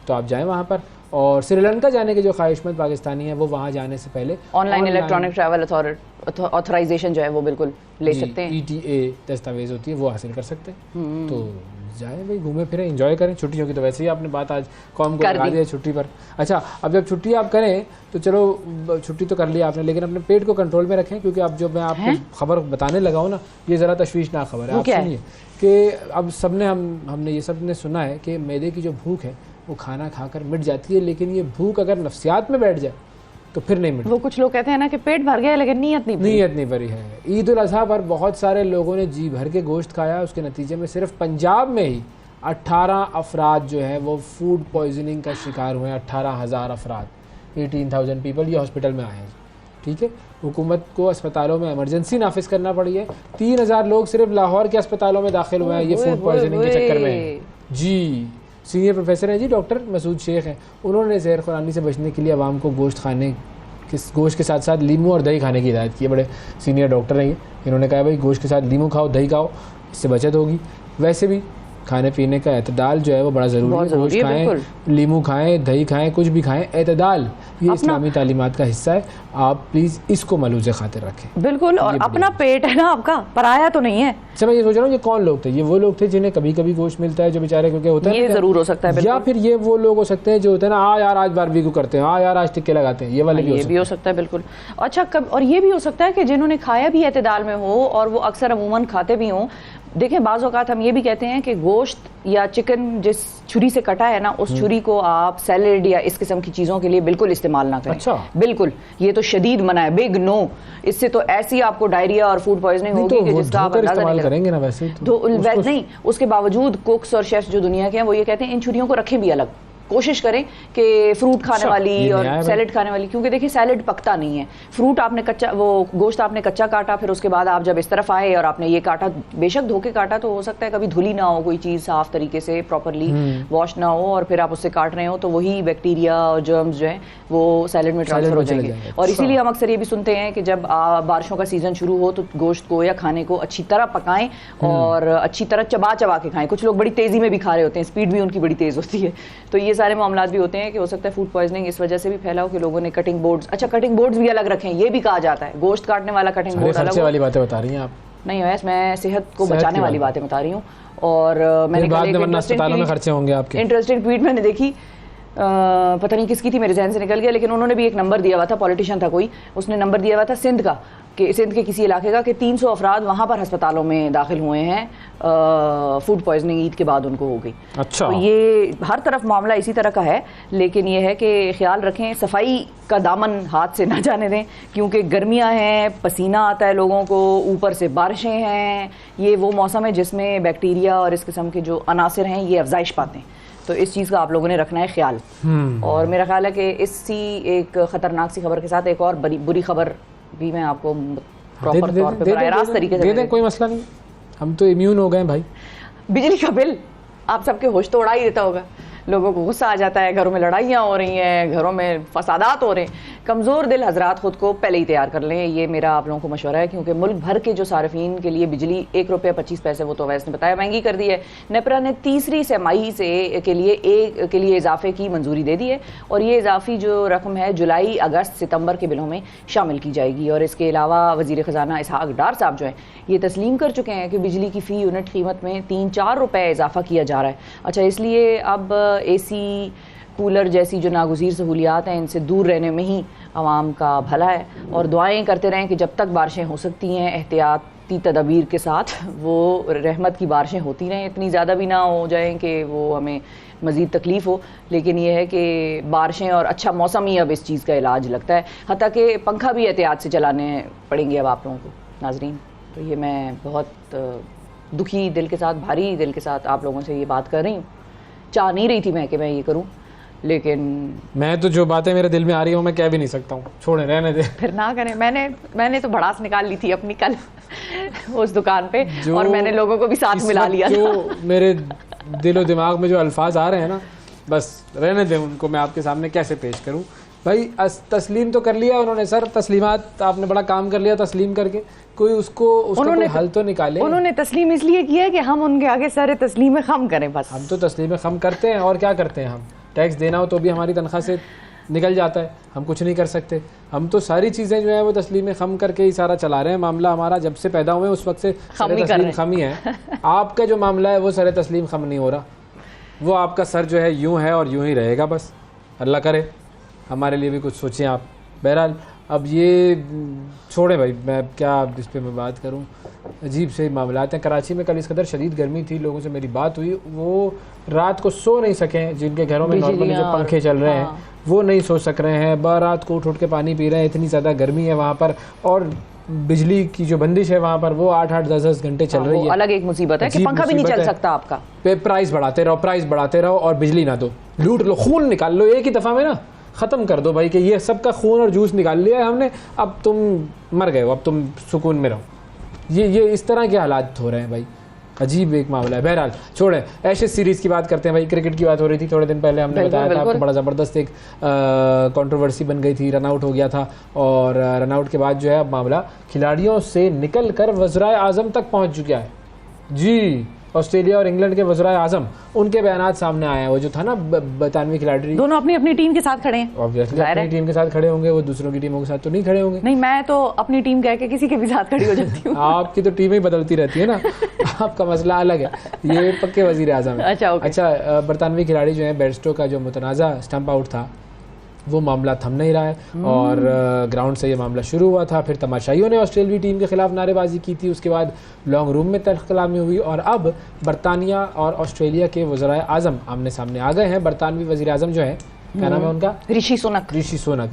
Speaker 1: तो आप जाएँ वहाँ पर। और श्रीलंका जाने के जो ख्वाहिशमंद पाकिस्तानी हैं वो वहाँ जाने से पहले ऑनलाइन इलेक्ट्रॉनिक ट्रैवल ऑथराइजेशन जो है वो बिल्कुल ले सकते हैं। ETA दस्तावेज होती है, वो हासिल कर सकते हैं। तो जाए भाई, घूमे फिरें, एंजॉय करें छुट्टियों की। तो वैसे ही आपने बात आज कौम को लगा दी है छुट्टी पर। अच्छा, अब जब छुट्टी आप करें तो चलो छुट्टी तो कर लिया आपने, लेकिन अपने पेट को कंट्रोल में रखें, क्योंकि अब जो मैं आपको खबर बताने लगा हूँ ना, ये ज़रा तशवीशनाक खबर है। आप सुनिए कि अब हमने ये सब ने सुना है कि मैदे की जो भूख है वो खाना खाकर मिट जाती है, लेकिन ये भूख अगर नफ्सियात में बैठ जाए तो फिर नहीं मिटती। वो कुछ लोग कहते हैं ना कि पेट भर गया लेकिन नीयत नहीं भरी है। ईद उल अज़हा पर बहुत सारे लोगों ने जी भर के गोश्त खाया, उसके नतीजे में सिर्फ पंजाब में ही 18 अफराद जो है वो फूड पॉइजनिंग का शिकार हुए हैं। 18,000 अफराद, 18,000 पीपल ये हॉस्पिटल में आए हैं। ठीक है। हुकूमत को अस्पतालों में इमरजेंसी नाफिज करना पड़ी है। 3,000 लोग सिर्फ लाहौर के अस्पतालों में दाखिल हुए हैं ये फूड पॉइजनिंग के चक्कर में। जी, सीनियर प्रोफेसर हैं जी, डॉक्टर मसूद शेख हैं। उन्होंने ज़हर खुरानी से बचने के लिए आवाम को गोश्त के साथ साथ लीमू और दही खाने की हिदायत की है। बड़े सीनियर डॉक्टर हैं ये। इन्होंने कहा भाई गोश्त के साथ लीमू खाओ, दही खाओ, इससे बचत होगी। वैसे भी खाने पीने का एतदाल जो है वो बड़ा ज़रूरी है। गोश्त खाएँ, लीमू खाएँ, दही खाएँ, कुछ भी खाएँ, एतदाल ये इस्लामी तालीमात का हिस्सा है। आप प्लीज़ इसको मलूज़े खातिर रखें। बिल्कुल। और अपना पेट है ना आपका, पराया तो नहीं है। अच्छा, मैं ये सोच रहा हूँ ये कौन लोग थे? ये वो लोग थे जिन्हें कभी कभी गोश्त मिलता है, जो बेचारे क्योंकि होता है, ये ज़रूर हो सकता है। या फिर ये वो लोग हो सकते हैं जो होते हैं ना, यार आज बारबेक्यू करते हैं, यार आज टिक्के लगाते हैं, ये वाले भी हो सकता है। बिल्कुल। अच्छा, और ये भी हो सकता है कि जिन्होंने खाया भी एतदाल में हो और वो अक्सर अमूमन खाते भी हों। देखें, बाज़ औक़ात हम ये भी कहते हैं कि गोश्त या चिकन जिस छुरी से कटा है ना, उस छुरी को आप सैलेड या इस किस्म की चीज़ों के लिए बिल्कुल इस्तेमाल ना करें। अच्छा। बिल्कुल, ये तो शदीद मना है, बिग नो। इससे तो ऐसी आपको डायरिया और फूड पॉइजनिंग होगी कि जिसका आप अंदाज़ा नहीं करेंगे ना। वैसे तो नहीं, उसके बावजूद कुक्स और शेफ्स जो दुनिया के हैं वो ये कहते हैं इन छुरियों को रखें भी अलग। कोशिश करें कि फ्रूट खाने वाली और
Speaker 2: है
Speaker 1: सैलेड खाने वाली, क्योंकि देखिए सैलेड पकता नहीं है, फ्रूट आपने कच्चा, वो गोश्त आपने कच्चा काटा, फिर उसके बाद आप जब इस तरफ आए और आपने ये काटा, बेशक धोके काटा तो हो सकता है कभी धुली ना हो कोई चीज़ साफ तरीके से प्रॉपरली वॉश ना हो, और फिर आप उससे काट रहे हो तो वही बैक्टीरिया और जर्म्स जो है वो सैलेड में ट्रांसफर हो जाएंगे। और इसीलिए हम अक्सर ये भी सुनते हैं कि जब बारिशों का सीजन शुरू हो तो गोश्त को या खाने को अच्छी तरह पकाएं और अच्छी तरह चबा चबा के खाएं। कुछ लोग बड़ी तेजी में भी खा रहे होते हैं, स्पीड भी उनकी बड़ी तेज होती है, तो ये सारे मामला भी होते हैं कि हो सकता है फूड पॉइजनिंग इस वजह से भी फैला हो कि लोगों ने कटिंग बोर्ड्स, अच्छा कटिंग बोर्ड्स भी अलग रखें, ये भी कहा जाता है, गोश्त काटने वाला कटिंग बोर्ड अलग
Speaker 2: वाली बातें बता रही हैं आप।
Speaker 1: नहीं वैसे मैं सेहत को बचाने वाली बातें बता रही हूँ। और मैंने
Speaker 2: खर्चे होंगे आपके।
Speaker 1: इंटरेस्टिंग ट्वीट मैंने देखी, पता नहीं किसकी थी, मेरे जहन से निकल गया, लेकिन उन्होंने भी एक नंबर दिया हुआ था, पॉलिटिशियन था कोई, उसने नंबर दिया हुआ था सिंध का, कि सिंध के किसी इलाके का, कि 300 अफराद वहाँ पर अस्पतालों में दाखिल हुए हैं, फूड पॉइजनिंग ईद के बाद उनको हो गई।
Speaker 2: अच्छा,
Speaker 1: तो ये हर तरफ मामला इसी तरह का है, लेकिन ये है कि ख्याल रखें, सफाई का दामन हाथ से ना जाने दें, क्योंकि गर्मियाँ हैं, पसीना आता है लोगों को, ऊपर से बारिशें हैं, ये वो मौसम है जिसमें बैक्टीरिया और इस किस्म के जो अनासिर हैं ये अफजाइश पाते हैं, तो इस चीज़ का आप लोगों ने रखना है ख्याल। और मेरा ख्याल है कि इसी एक ख़तरनाक सी खबर के साथ एक और बुरी खबर भी मैं आपको प्रॉपर तौर पे बराह रास्त तरीके से
Speaker 2: दे दें, कोई मसला नहीं, हम तो इम्यून हो गए भाई।
Speaker 1: बिजली का बिल आप सबके होश तो उड़ा ही देता होगा, लोगों को गुस्सा आ जाता है, घरों में लड़ाइयाँ हो रही हैं, घरों में फसादात हो रहे हैं। कमज़ोर दिल हजरात खुद को पहले ही तैयार कर लें, ये मेरा आप लोगों को मशवरा है, क्योंकि मुल्क भर के जो सार्फिन के लिए बिजली ₹1.25 वो तो वैसे ने बताया महंगी कर दी है। नेपरा ने तीसरी तिमाही से के लिए इजाफे की मंजूरी दे दी है, और ये इजाफी जो रकम है जुलाई, अगस्त, सितंबर के बिलों में शामिल की जाएगी। और इसके अलावा वज़ीर ख़जाना इसहाक डार साहब जो हैं ये तस्लीम कर चुके हैं कि बिजली की फ़ी यूनिट कीमत में 3-4 रुपये इजाफा किया जा रहा है। अच्छा, इसलिए अब AC कूलर जैसी जो नागुज़ीर सहूलियात हैं इनसे दूर रहने में ही आवाम का भला है, और दुआएं करते रहें कि जब तक बारिशें हो सकती हैं एहतियाती तदबीर के साथ वो रहमत की बारिशें होती रहें, इतनी ज़्यादा भी ना हो जाएं कि वो हमें मज़ीद तकलीफ़ हो, लेकिन ये है कि बारिशें और अच्छा मौसम ही अब इस चीज़ का इलाज लगता है, हत्ता कि पंखा भी एहतियात से चलाने पड़ेंगे अब आप लोगों को नाजरीन। तो ये मैं बहुत दुखी दिल के साथ, भारी दिल के साथ आप लोगों से ये बात कर रही हूँ, चाह नहीं रही थी मैं कि मैं ये करूं, लेकिन मैं
Speaker 2: तो जो बातें मेरे दिल में आ रही है मैं कह भी नहीं सकता हूँ, छोड़े रहने दे,
Speaker 1: फिर ना करें। मैंने तो भड़ास निकाल ली थी अपनी कल उस दुकान पे, और मैंने लोगों को भी साथ मिला लिया।
Speaker 2: जो मेरे दिलो दिमाग में जो अल्फाज आ रहे हैं ना, बस रहने दें उनको, मैं आपके सामने कैसे पेश करूँ भाई। तस्लीम तो कर लिया उन्होंने सर, तस्लीमात आपने बड़ा काम कर लिया तस्लीम करके, कोई उसको कोई हल तो निकाले।
Speaker 1: उन्होंने तस्लीम इसलिए किया है कि हम उनके आगे सारे तस्लीमें खम करें, बस।
Speaker 2: हम तो तस्लीमें खम करते हैं, और क्या करते हैं, हम टैक्स देना हो तो भी हमारी तनख्वाह से निकल जाता है, हम कुछ नहीं कर सकते। हम तो सारी चीज़ें जो है वो तस्लीमें खम करके ही सारा चला रहे हैं। मामला हमारा जब से पैदा हुए उस वक्त से सर तस्लीम खम ही है। आपका जो मामला है वो सर तस्लीम खम नहीं हो रहा, वो आपका सर जो है यूँ है और यूँ ही रहेगा, बस अल्लाह करे हमारे लिए भी कुछ सोचें आप। बहरहाल अब ये छोड़ें भाई, मैं क्या इस पर मैं बात करूं, अजीब से मामलात हैं। कराची में कल इस कदर शदीद गर्मी थी, लोगों से मेरी बात हुई, वो रात को सो नहीं सके, जिनके घरों में नॉर्मली जो पंखे चल रहे हैं वो नहीं सो सक रहे हैं, बारात को उठ के पानी पी रहे हैं, इतनी ज़्यादा गर्मी है वहाँ पर, और बिजली की जो बंदिश है वहाँ पर वो 8-8, 10-10 घंटे चल रही है।
Speaker 1: अलग एक मुसीबत है कि पंखा भी नहीं चल सकता आपका,
Speaker 2: प्राइस बढ़ाते रहो और बिजली ना दो, लूट लो, खून निकाल लो एक ही दफ़ा में ना, ख़त्म कर दो भाई कि ये सबका खून और जूस निकाल लिया है हमने, अब तुम मर गए हो, अब तुम सुकून में रहो। ये इस तरह के हालात हो रहे हैं भाई, अजीब एक मामला है। बहरहाल छोड़ें, एशेज सीरीज़ की बात करते हैं भाई। क्रिकेट की बात हो रही थी थोड़े दिन पहले, हमने बताया था आपको, बड़ा ज़बरदस्त एक कंट्रोवर्सी बन गई थी, रनआउट हो गया था, और रनआउट के बाद जो है अब मामला खिलाड़ियों से निकल कर वज़राए आज़म तक पहुँच चुका है जी। ऑस्ट्रेलिया और इंग्लैंड के वज़राए आज़म, उनके बयानात सामने आए हैं। वो जो था ना 92 खिलाड़ी,
Speaker 1: दोनों अपनी अपनी टीम के साथ खड़े हैं,
Speaker 2: ऑब्वियसली अपनी टीम के साथ खड़े होंगे, वो दूसरों की टीमों के साथ तो नहीं खड़े होंगे।
Speaker 1: नहीं, मैं तो अपनी टीम कह के किसी के भी साथ खड़ी हो जाती हूँ।
Speaker 2: आपकी तो टीम ही बदलती रहती है ना आपका मसला अलग है, ये पक्के वज़ीर आज़म है। अच्छा, बरतानवी खिलाड़ी जो है बेयरस्टो का जो मुतनाज़ा स्टंप आउट था वो मामला थम नहीं रहा है, और ग्राउंड से ये मामला शुरू हुआ था, फिर तमाशाइयों ने ऑस्ट्रेलियावी टीम के खिलाफ नारेबाजी की थी, उसके बाद लॉन्ग रूम में तलख़लामी हुई, और अब बरतानिया और ऑस्ट्रेलिया के वज़राए आज़म आमने सामने आ गए हैं। बरतानवी वज़ीर आज़म जो है क्या नाम है उनका,
Speaker 1: ऋषि सुनक।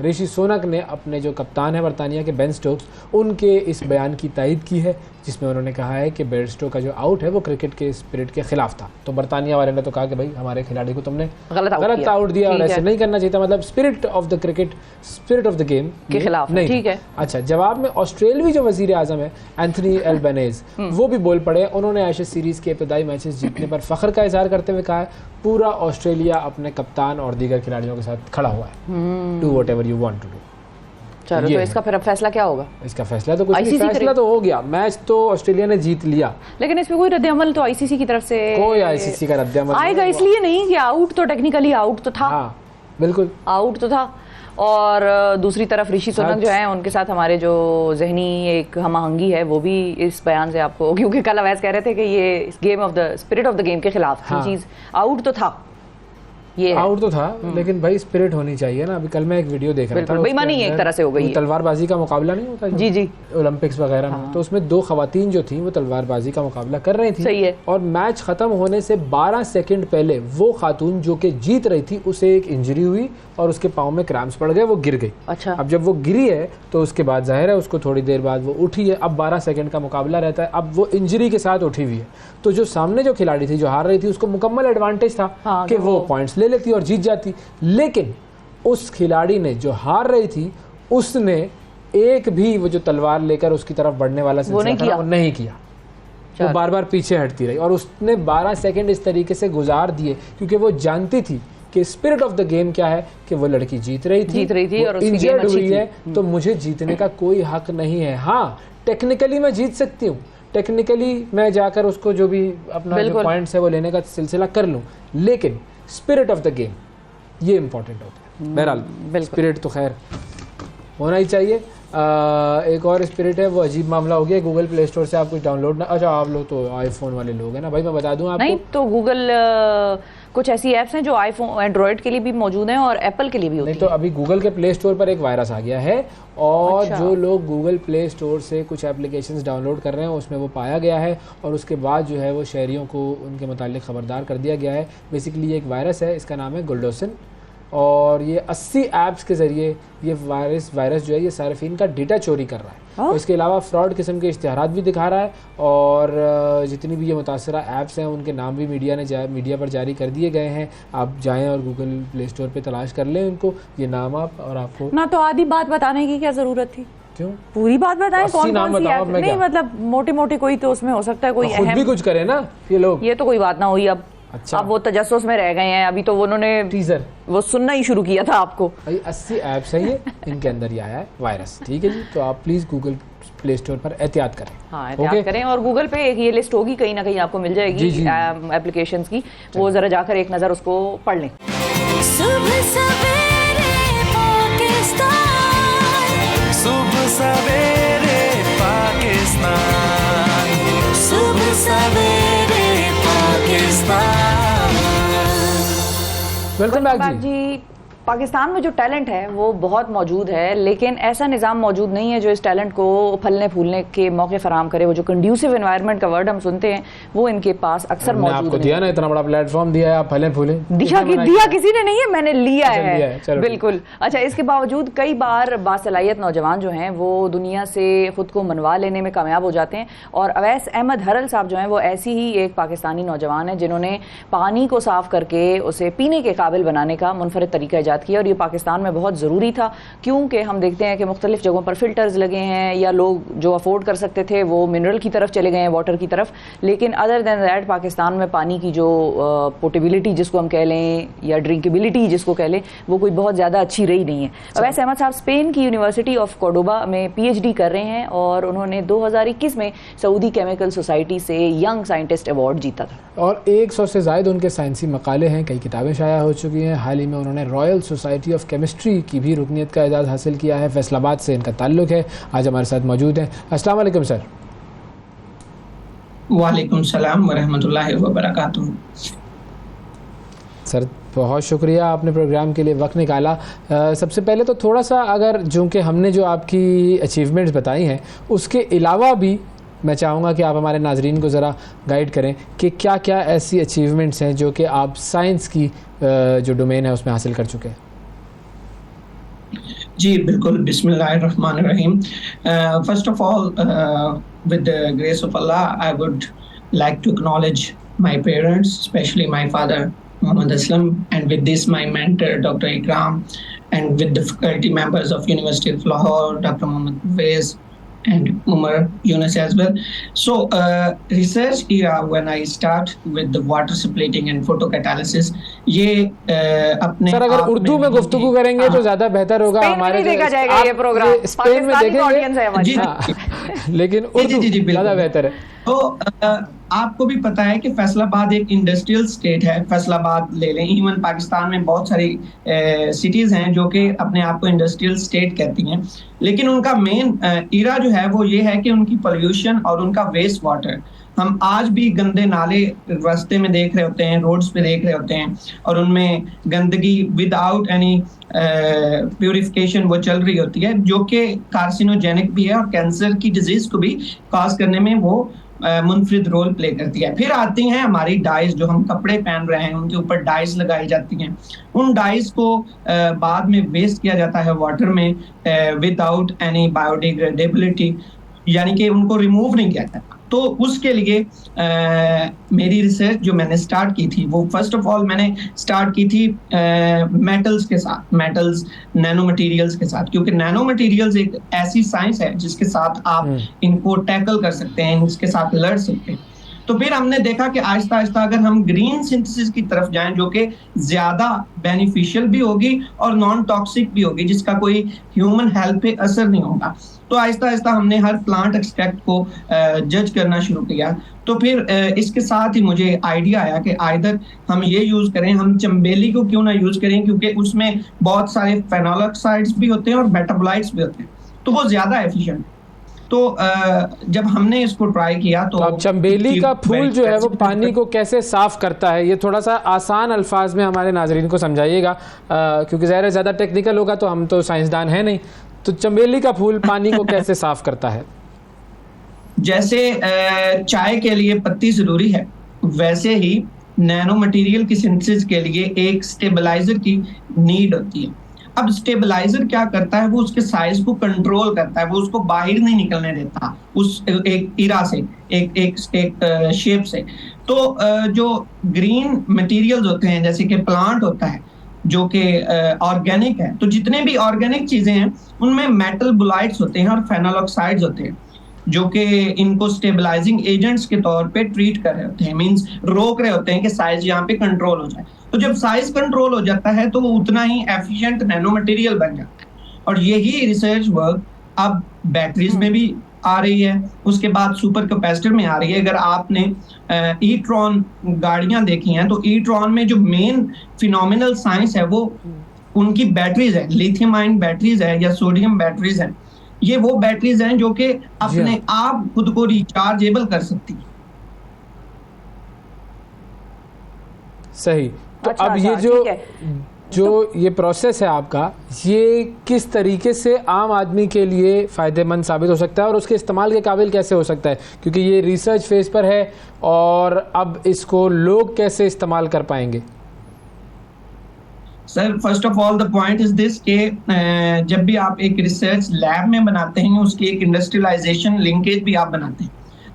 Speaker 2: ऋषि सुनक ने अपने जो कप्तान है बरतानिया के बेन स्टोक्स, उनके इस बयान की तायद की है जिसमें उन्होंने कहा है कि बेन स्टोक्स का जो आउट है वो क्रिकेट के स्पिरिट के खिलाफ था। तो बरतानिया वाले ने तो कहा कि भाई हमारे खिलाड़ी को तुमने गलत आउट दिया और ऐसे नहीं करना चाहिए था, मतलब spirit of the cricket, spirit of the game
Speaker 1: के खिलाफ
Speaker 2: नहीं।
Speaker 1: ठीक है।
Speaker 2: अच्छा, जवाब में ऑस्ट्रेलियावी जो वजीर आजम है एंथनी एल्बनेज, वो भी बोल पड़े। उन्होंने एशेज सीरीज के इब्तदाई मैचेस जीतने पर फख्र का इजहार करते हुए कहा है पूरा ऑस्ट्रेलिया अपने कप्तान और दीगर खिलाड़ियों के साथ खड़ा हुआ है, do whatever you want to do.
Speaker 1: चलो, तो इसका फिर अब फैसला क्या होगा?
Speaker 2: इसका फैसला तो कुछ नहीं, फैसला तो हो गया, मैच तो ऑस्ट्रेलिया ने जीत लिया,
Speaker 1: लेकिन इसमें कोई रद्द-ए-अमल तो आईसीसी की तरफ से
Speaker 2: कोई आईसीसी का रद्द-ए-अमल
Speaker 1: आएगा, इसलिए नहीं कि आउट तो टेक्निकली आउट तो था।
Speaker 2: हाँ बिल्कुल
Speaker 1: आउट तो था। और दूसरी तरफ ऋषि सुनक जो है उनके साथ हमारे जो जहनी एक हमआहंगी है वो भी इस बयान से आपको, क्योंकि कल अवैस कह रहे थे कि ये game of the spirit of the game के खिलाफ
Speaker 2: हाँ।
Speaker 1: चीज आउट तो था, ये
Speaker 2: आउट तो था, लेकिन भाई स्पिरिट होनी चाहिए ना। अभी कल मैं एक वीडियो देख रहा था,
Speaker 1: बेईमानी एक तरह से हो गई है।
Speaker 2: तलवारबाजी का मुकाबला नहीं होता
Speaker 1: जी जी
Speaker 2: ओलंपिक्स वगैरह में, तो उसमें 2 खवातीन जो थी वो तलवारबाजी का मुकाबला कर रही थी।
Speaker 1: सही है।
Speaker 2: और मैच खत्म होने से 12 सेकंड पहले वो खातून जो कि जीत रही थी उसे एक इंजरी हुई और उसके पाँव में क्रैम्प्स पड़ गए, वो गिर गई।
Speaker 1: अच्छा।
Speaker 2: अब जब वो गिरी है तो उसके बाद जाहिर है उसको थोड़ी देर बाद वो उठी है। अब 12 सेकंड का मुकाबला रहता है, अब वो इंजरी के साथ उठी हुई है, तो जो सामने जो खिलाड़ी थी जो हार रही थी उसको मुकम्मल एडवांटेज था कि वो पॉइंट्स ले लेती और जीत जाती। लेकिन उस खिलाड़ी ने जो हार रही थी उसने एक भी वो जो तलवार लेकर उसकी तरफ बढ़ने वाला सिलसिला था वो नहीं किया, वो बार बार पीछे हटती रही और उसने 12 सेकंड इस तरीके से गुजार दिए क्योंकि वो जानती थी कि स्पिरिट ऑफ द गेम क्या है, कि वो लड़की जीत रही थी और इंजर्ड हुई है, तो मुझे जीतने का कोई हक नहीं है। हाँ, टेक्निकली मैं जीत सकती हूँ, टेक्निकली मैं जाकर उसको जो भी अपना जो पॉइंट्स है वो लेने का सिलसिला कर लूँ, लेकिन स्पिरिट ऑफ द गेम ये इंपॉर्टेंट होता है। बहरहाल स्पिरिट तो खैर होना ही चाहिए। एक और स्पिरिट है, वो अजीब मामला हो गया, गूगल प्ले स्टोर से आप कुछ डाउनलोड ना, अच्छा आप लोग तो आईफोन वाले लोग हैं ना भाई, मैं बता दूं आपको।
Speaker 1: नहीं तो गूगल कुछ ऐसी ऐप्स हैं जो आईफोन एंड्रॉयड के लिए भी मौजूद हैं और एप्पल के लिए भी होती हैं।
Speaker 2: नहीं तो अभी गूगल के प्ले स्टोर पर एक वायरस आ गया है और जो लोग गूगल प्ले स्टोर से कुछ एप्लीकेशंस डाउनलोड कर रहे हैं उसमें वो पाया गया है और उसके बाद जो है वो शहरियों को उनके मुतालिक खबरदार कर दिया गया है। बेसिकली ये एक वायरस है, इसका नाम है गुलडोसिन, और ये 80 ऐप्स के ज़रिए ये वायरस जो है ये सार्फिन का डेटा चोरी कर रहा है और इसके अलावा फ्रॉड किस्म के इश्तिहारात भी दिखा रहा है और जितनी भी ये मुतासरा ऐप्स हैं उनके नाम भी मीडिया पर जारी कर दिए गए हैं। आप जाएं और गूगल प्ले स्टोर पे तलाश कर लें उनको, ये नाम आप, और आपको
Speaker 1: ना तो आधी बात बताने की क्या ज़रूरत थी,
Speaker 2: क्यों
Speaker 1: पूरी बात बताएं, कौन
Speaker 2: नाम
Speaker 1: सी
Speaker 2: बताओ,
Speaker 1: ऐप? नहीं मतलब मोटी मोटी कोई तो उसमें हो सकता है कोई
Speaker 2: खुद भी कुछ करे ना ये लोग,
Speaker 1: ये तो कोई बात ना हुई। अब
Speaker 2: अच्छा,
Speaker 1: अब वो तजस्सुस में रह गए हैं, अभी तो उन्होंने
Speaker 2: टीजर
Speaker 1: वो सुनना ही शुरू किया था आपको।
Speaker 2: भाई 80 ऐप्स हैं ये, इनके अंदर ये आया है वायरस, ठीक है जी। तो आप प्लीज गूगल प्ले स्टोर पर एहतियात करें।
Speaker 1: हाँ, एहतियात करें, और गूगल पे एक ये लिस्ट होगी कहीं ना कहीं आपको मिल जाएगी एप्लीकेशंस की, वो जरा जाकर एक नजर उसको पढ़ लें।
Speaker 4: सुबह सवेरे पाकिस्तान, सुबह सवेरे पाकिस्तान, सुबह सवेरे पाकिस्तान।
Speaker 2: वेलकम बैक जी।
Speaker 1: पाकिस्तान में जो टैलेंट है वो बहुत मौजूद है, लेकिन ऐसा निज़ाम मौजूद नहीं है जो इस टैलेंट को फलने फूलने के मौके फराहम करे। वो जो कंड्यूसिव एनवायरनमेंट का वर्ड हम सुनते हैं वो इनके पास अक्सर मौजूद
Speaker 2: आपको दिया ना, इतना बड़ा प्लेटफॉर्म दिया है, आप फले फूले
Speaker 1: दिया किसी ने नहीं है, मैंने लिया है बिल्कुल।
Speaker 2: ठीक।
Speaker 1: अच्छा, इसके बावजूद कई बार बासलाहियत नौजवान जो हैं वो दुनिया से खुद को मनवा लेने में कामयाब हो जाते हैं, और अवैस अहमद हरल साहब जो हैं वो ऐसी ही एक पाकिस्तानी नौजवान है जिन्होंने पानी को साफ करके उसे पीने के काबिल बनाने का मुनफरद तरीका ईजाद किया, और ये पाकिस्तान में बहुत ज़रूरी था क्योंकि हम देखते हैं कि मुख्तलिफ जगहों पर फिल्टर्स लगे हैं या लोग जो अफोर्ड कर सकते थे वो मिनरल की तरफ चले गए हैं, वाटर की तरफ, लेकिन अदर दैन दैट पाकिस्तान में पानी की जो पोर्टेबिलिटी जिसको हम कह लें या ड्रिंकेबिलिटी जिसको कह लें वो कोई बहुत ज़्यादा अच्छी रही नहीं है। अवैस अहमद साहब स्पेन की यूनिवर्सिटी ऑफ कोर्डोबा में PhD कर रहे हैं और उन्होंने 2021 में सऊदी केमिकल सोसाइटी से यंग साइंटिस्ट अवार्ड जीता था,
Speaker 2: और 100 से ज़ायद उनके साइंसी मकाले हैं, कई किताबें शाया हो चुकी हैं। हाल ही में उन्होंने रॉयल सोसाइटी ऑफ केमिस्ट्री की भी रुकनियत का एजाज़ हासिल किया है, फैसलाबाद से इनका ताल्लुक है। आज हमारे साथ मौजूद हैं। अस्सलाम वालेकुम सर।
Speaker 5: वालेकुम सलाम व रहमतुल्लाहि व बरकातुहू।
Speaker 2: सर बहुत शुक्रिया, आपने प्रोग्राम के लिए वक्त निकाला। सबसे पहले तो थोड़ा सा अगर जो कि हमने जो आपकी अचीवमेंट्स बताई हैं उसके अलावा भी मैं चाहूँगा कि आप हमारे नाजरीन को ज़रा गाइड करें कि क्या क्या ऐसी अचीवमेंट्स हैं जो कि आप साइंस की जो डोमेन है उसमें हासिल कर चुके हैं।
Speaker 5: जी बिल्कुल, बिस्मिल्लाहिर्रहमानिर्रहीम। First of all, with the grace of Allah, I would like to acknowledge my parents, especially my father, Muhammad Aslam, and with this my mentor, Dr. Ikram, and with the faculty members of University of Lahore, Dr. Muhammad Faiz, and Umar Yunus as well. So, research era when I start with the water splitting and photocatalysis, ये अपने
Speaker 2: sir अगर
Speaker 5: आप
Speaker 2: उर्दू में गुफ्तगू करेंगे तो ज्यादा बेहतर होगा।
Speaker 1: स्पेन में
Speaker 2: हमारे
Speaker 1: नहीं देखा जाएगा ये प्रोग्राम,
Speaker 2: स्पेन में
Speaker 1: पाकिस्तानी ऑडियंस है हमारी।
Speaker 5: जी,
Speaker 2: हाँ, लेकिन उर्दू
Speaker 5: जी, बिल्कुल।
Speaker 2: ज्यादा बेहतर है।
Speaker 5: तो आपको भी पता है कि फैसलाबाद एक इंडस्ट्रियल स्टेट है। फैसलाबाद ले लें, इवन पाकिस्तान में बहुत सारी सिटीज हैं जो कि अपने आप को इंडस्ट्रियल स्टेट कहती हैं, लेकिन उनका मेन इरा जो है वो ये है कि उनकी पोल्यूशन और उनका वेस्ट वाटर। हम आज भी गंदे नाले रास्ते में देख रहे होते हैं, रोड्स पे देख रहे होते हैं, और उनमें गंदगी विदाउट एनी प्यूरिफिकेशन वो चल रही होती है, जो कि कार्सिनोजेनिक भी है और कैंसर की डिजीज को भी कॉज करने में वो मुनफरिद रोल प्ले करती है। फिर आती हैं हमारी डाइज, जो हम कपड़े पहन रहे हैं उनके ऊपर डाइज लगाई जाती हैं। उन डाइज को बाद में वेस्ट किया जाता है वाटर में विदाउट एनी बायोडिग्रेडेबिलिटी, यानी कि उनको रिमूव नहीं किया जाता। तो उसके लिए मेरी रिसर्च जो मैंने स्टार्ट की थी वो फर्स्ट ऑफ ऑल मैंने स्टार्ट की थी मेटल्स के साथ, मेटल्स नैनो मटेरियल्स के साथ, क्योंकि नैनो मटेरियल्स एक ऐसी साइंस है जिसके साथ आप इनको टैकल कर सकते हैं, इसके साथ लड़ सकते हैं। तो फिर हमने देखा कि आहिस्ता आहिस्ता अगर हम ग्रीन सिंथेसिस की तरफ जाएं, जो कि ज्यादा बेनिफिशियल भी होगी और नॉन टॉक्सिक भी होगी, जिसका कोई ह्यूमन हेल्थ पे असर नहीं होगा, तो आहिस्ता आहिस्ता हमने हर प्लांट एक्सट्रैक्ट को जज करना शुरू किया। तो फिर इसके साथ ही मुझे आइडिया आया कि आइदर हम ये यूज करें, हम चंबेली को क्यों ना यूज करें, क्योंकि उसमें बहुत सारे फेनोल भी होते हैं और मेटाबोलाइट्स भी होते हैं, तो वो ज्यादा एफिशिएंट है। तो जब हमने इसको ट्राई किया तो
Speaker 2: अब चंबेली का फूल जो है वो पानी को कैसे साफ करता है, ये थोड़ा सा आसान अल्फाज में हमारे नाजरीन को समझाइएगा, क्योंकि ज़ाहिर है ज़्यादा टेक्निकल होगा तो हम तो साइंसदान हैं नहीं। तो चंबेली का फूल पानी को कैसे साफ करता है?
Speaker 5: जैसे चाय के लिए पत्ती जरूरी है, वैसे ही नैनो मटेरियल की सिंथेसिस के लिए एक स्टेबलाइजर की नीड होती है। अब स्टेबलाइजर क्या करता है, वो उसके साइज को कंट्रोल करता है, वो उसको बाहर नहीं निकलने देता उस एक इरा से, एक शेप से। तो जो ग्रीन मटेरियल्स होते हैं, जैसे कि प्लांट होता है जो कि ऑर्गेनिक है, तो जितने भी ऑर्गेनिक चीजें हैं उनमें मेटल बुलाइट्स होते हैं और फेनोल ऑक्साइड्स होते हैं, जो कि इनको स्टेबलाइजिंग एजेंट्स के तौर पे ट्रीट कर रहे होते हैं, मींस रोक रहे होते हैं कि साइज यहाँ पे कंट्रोल हो जाए। तो जब साइज कंट्रोल हो जाता है तो वो उतना ही एफिशिएंट नैनो मटेरियल बन जाता है। और यही रिसर्च वर्क अब बैटरीज में भी आ रही है, उसके बाद सुपर कैपेसिटर में आ रही है। अगर आपने ई-ट्रॉन गाड़ियां देखी हैं तो ई-ट्रॉन में जो मेन फिनोमिनल साइंस है वो उनकी बैटरीज है, लिथियम आयन बैटरीज है या सोडियम बैटरीज है। ये वो बैटरीज हैं जो कि अपने आप खुद को रिचार्जेबल कर सकती है।
Speaker 2: सही। तो
Speaker 1: अच्छा,
Speaker 2: अब ये जो ये प्रोसेस है आपका, ये किस तरीके से आम आदमी के लिए फ़ायदेमंद साबित हो सकता है और उसके इस्तेमाल के काबिल कैसे हो सकता है, क्योंकि ये रिसर्च फेज पर है और अब इसको लोग कैसे इस्तेमाल कर पाएंगे?
Speaker 5: Sir, first of all the point is this के जब भी आप एक रिसर्च लैब में बनाते हैं उसकी एक इंडस्ट्रियलाइजेशन लिंकेज भी आप बनाते हैं।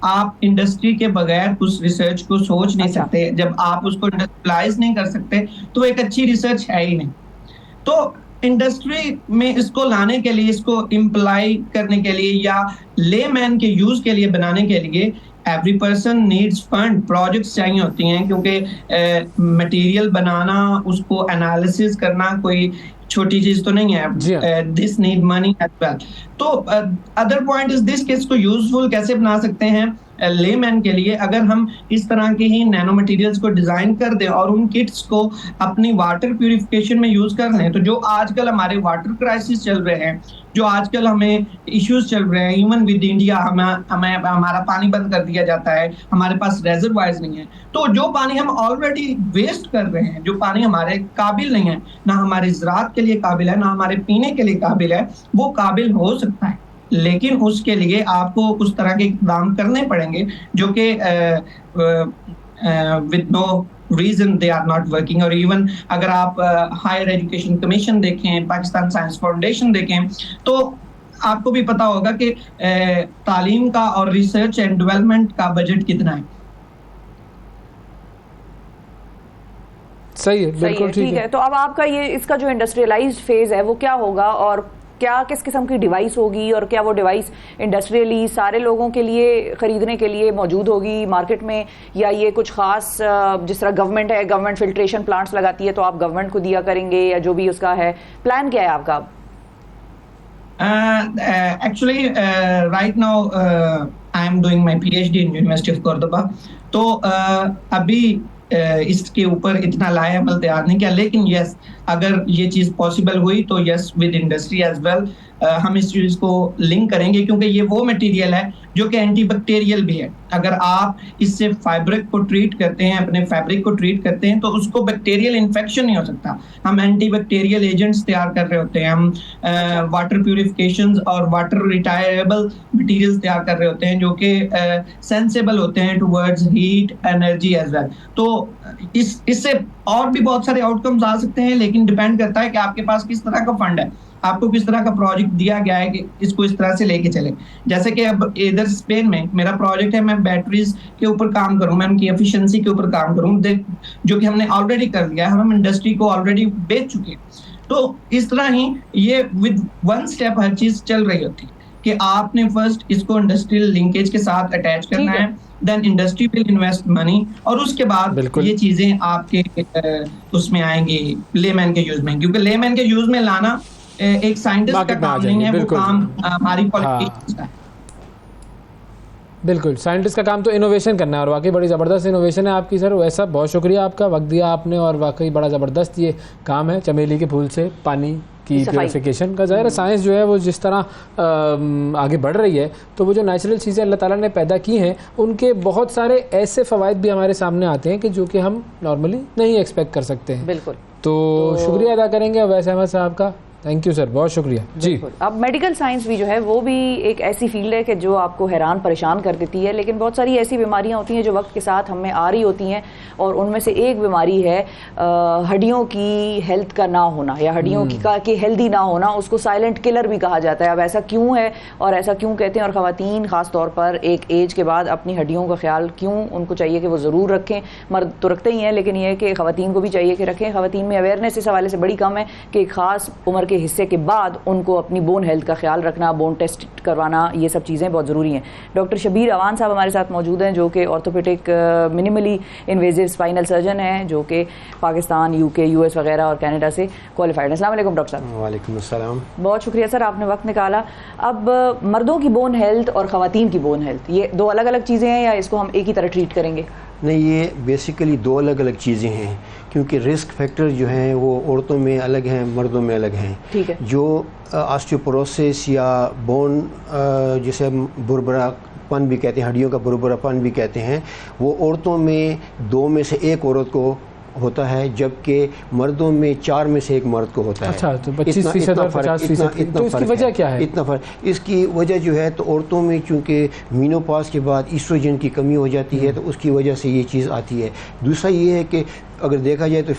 Speaker 5: आप इंडस्ट्री के बगैर उस रिसर्च को सोच नहीं सकते। जब आप उसको इंडस्ट्रियलाइज नहीं कर सकते तो एक अच्छी रिसर्च है ही नहीं। तो इंडस्ट्री में इसको लाने के लिए, इसको इम्प्लाई करने के लिए या लेमैन के यूज के लिए बनाने के लिए every person needs fund, projects चाहिए होती हैं, क्योंकि मटेरियल बनाना, उसको एनालिसिस करना कोई छोटी चीज तो नहीं है। This need money as well. तो अदर पॉइंट इज दिस कि इसको यूजफुल कैसे बना सकते हैं लेमैन के लिए। अगर हम इस तरह के ही नैनो मटेरियल्स को डिजाइन कर दें और उन किट्स को अपनी वाटर प्यूरिफिकेशन में यूज कर लें, तो जो आजकल हमारे वाटर क्राइसिस चल रहे हैं, जो आजकल हमें इश्यूज चल रहे हैं, इवन विद इंडिया हमें हमारा पानी बंद कर दिया जाता है, हमारे पास रेजर्वायर्स नहीं है, तो जो पानी हम ऑलरेडी वेस्ट कर रहे हैं, जो पानी हमारे काबिल नहीं है, ना हमारी ज़राअत के लिए काबिल है, ना हमारे पीने के लिए काबिल है, वो काबिल हो सकता है, लेकिन उसके लिए आपको उस तरह के इक़दाम करने पड़ेंगे जो कि with no reason they are not working. और इवन अगर आप हायर एजुकेशन कमीशन देखें, पाकिस्तान साइंस फाउंडेशन देखें, तो आपको भी पता होगा कि तालीम का और रिसर्च एंड डेवलपमेंट का बजट कितना है।
Speaker 2: सही है, बिल्कुल ठीक है।
Speaker 1: तो अब आपका ये इसका जो इंडस्ट्रियलाइज्ड फेज है वो क्या होगा, और क्या किस किस्म की डिवाइस होगी, और क्या वो डिवाइस इंडस्ट्रियली सारे लोगों के लिए खरीदने के लिए मौजूद होगी मार्केट में, या ये कुछ खास जिस तरह गवर्नमेंट है, गवर्नमेंट फिल्ट्रेशन प्लांट्स लगाती है तो आप गवर्नमेंट को दिया करेंगे, या जो भी उसका है प्लान क्या है आपका?
Speaker 5: Actually, right now I am doing my PhD in University of Cordoba. तो अभी इसके ऊपर इतना लाएबल तैयार नहीं किया, लेकिन यस अगर ये चीज़ पॉसिबल हुई तो yes with industry as well हम इस चीज़ को लिंक करेंगे, क्योंकि ये वो मटेरियल है जो कि एंटीबैक्टीरियल भी है। अगर आप इससे फैब्रिक को ट्रीट करते हैं, अपने फैब्रिक को ट्रीट करते हैं, तो उसको बैक्टीरियल इन्फेक्शन नहीं हो सकता। हम एंटीबैक्टीरियल एजेंट्स तैयार कर रहे होते हैं, हम वाटर प्यूरिफिकेशन और वाटर रिटायरेबल मटेरियल्स तैयार कर रहे होते हैं जो कि सेंसेबल होते हैं towards heat energy as well. तो इससे और भी बहुत सारे आउटकम्स आ सकते हैं, लेकिन डिपेंड करता है कि आपके पास किस तरह का फंड है, आपको किस तरह का प्रोजेक्ट दिया गया है कि इसको इस तरह से लेके चले। जैसे कि अब इधर स्पेन में मेरा प्रोजेक्ट है, मैं बैटरीज के ऊपर काम करूं, मैं उनकी एफिशिएंसी के ऊपर काम करूं, जो कि हमने ऑलरेडी कर लिया है, हम इंडस्ट्री को ऑलरेडी बेच चुके हैं। तो इस तरह ही ये विद वन स्टेप हर चीज चल रही होती है कि आपने फर्स्ट इसको इंडस्ट्रियल लिंकेज के साथ अटैच करना है, then industry will invest money, और उसके बाद ये चीजें आपके उसमें आएंगी लेमैन के यूज में, क्योंकि लेमैन के यूज में लाना एक साइंटिस्ट का काम नहीं है, वो काम हमारी क्वालिफिकेशंस का है।
Speaker 2: बिल्कुल, साइंटिस्ट का काम तो इनोवेशन करना है, और वाकई बड़ी ज़बरदस्त इनोवेशन है आपकी सर। वैसा बहुत शुक्रिया आपका, वक्त दिया आपने, और वाकई बड़ा ज़बरदस्त ये काम है चमेली के फूल से पानी की प्योरिफिकेशन का। ज़ाहिर है साइंस जो है वो जिस तरह आगे बढ़ रही है, तो वो जो नेचुरल चीज़ें अल्लाह ताला ने पैदा की हैं उनके बहुत सारे ऐसे फ़वाइद भी हमारे सामने आते हैं कि जो कि हम नॉर्मली नहीं एक्सपेक्ट कर सकते हैं।
Speaker 1: बिल्कुल,
Speaker 2: तो शुक्रिया अदा करेंगे अवैस अहमद साहब का। थैंक यू सर, बहुत शुक्रिया जी।
Speaker 1: अब मेडिकल साइंस भी जो है वो भी एक ऐसी फील्ड है कि जो आपको हैरान परेशान कर देती है, लेकिन बहुत सारी ऐसी बीमारियां होती हैं जो वक्त के साथ हमें आ रही होती हैं, और उनमें से एक बीमारी है हड्डियों की हेल्थ का ना होना, या हड्डियों की हेल्दी ना होना। उसको साइलेंट किलर भी कहा जाता है। अब ऐसा क्यों है और ऐसा क्यों कहते हैं, और ख़वातीन ख़ास तौर पर एक एज के बाद अपनी हड्डियों का ख्याल क्यों उनको चाहिए कि वो ज़रूर रखें? मर्द तो रखते ही हैं, लेकिन ये है कि ख़वातीन को भी चाहिए कि रखें। ख़वातीन में अवेयरनेस इस हवाले से बड़ी कम है कि एक ख़ास उम्र के हिस्से के बाद उनको अपनी बोन हेल्थ का ख्याल रखना, बोन टेस्ट करवाना, ये सब चीज़ें बहुत ज़रूरी हैं। डॉक्टर शबीर अवान साहब हमारे साथ मौजूद हैं, जो कि orthopaedic minimally invasive spinal surgeon हैं, जो कि पाकिस्तान, यूके, यूएस वगैरह और कनाडा से क्वालिफाइड हैं। अस्सलाम वालेकुम डॉक्टर साहब।
Speaker 6: वालेकुम अस्सलाम।
Speaker 1: बहुत शुक्रिया सर, आपने वक्त निकाला। अब मर्दों की बोन हेल्थ और ख़वातीन की बोन हेल्थ, ये दो अलग अलग चीज़ें हैं, या इसको हम एक ही तरह ट्रीट करेंगे?
Speaker 6: नहीं, ये बेसिकली दो अलग अलग चीज़ें हैं, क्योंकि रिस्क फैक्टर जो हैं वो औरतों में अलग हैं, मर्दों में अलग हैं।
Speaker 1: ठीक है।
Speaker 6: जो ऑस्टियोपोरोसिस या बोन जिसे हम बुरबरापन भी कहते हैं, हड्डियों का बुरबरापन भी कहते हैं, वो औरतों में 2 में से 1 औरत को होता है, जबकि मर्दों में 4 में से 1 मर्द को होता है।
Speaker 2: अच्छा, तो 25% और 50%, तो इसकी वजह क्या है?
Speaker 6: इतना फ़र्क, इसकी वजह जो है तो औरतों में चूँकि मीनोपॉज के बाद ईस्ट्रोजन की कमी हो जाती है, तो उसकी वजह से ये चीज़ आती है। दूसरा ये है कि अगर देखा जाए तो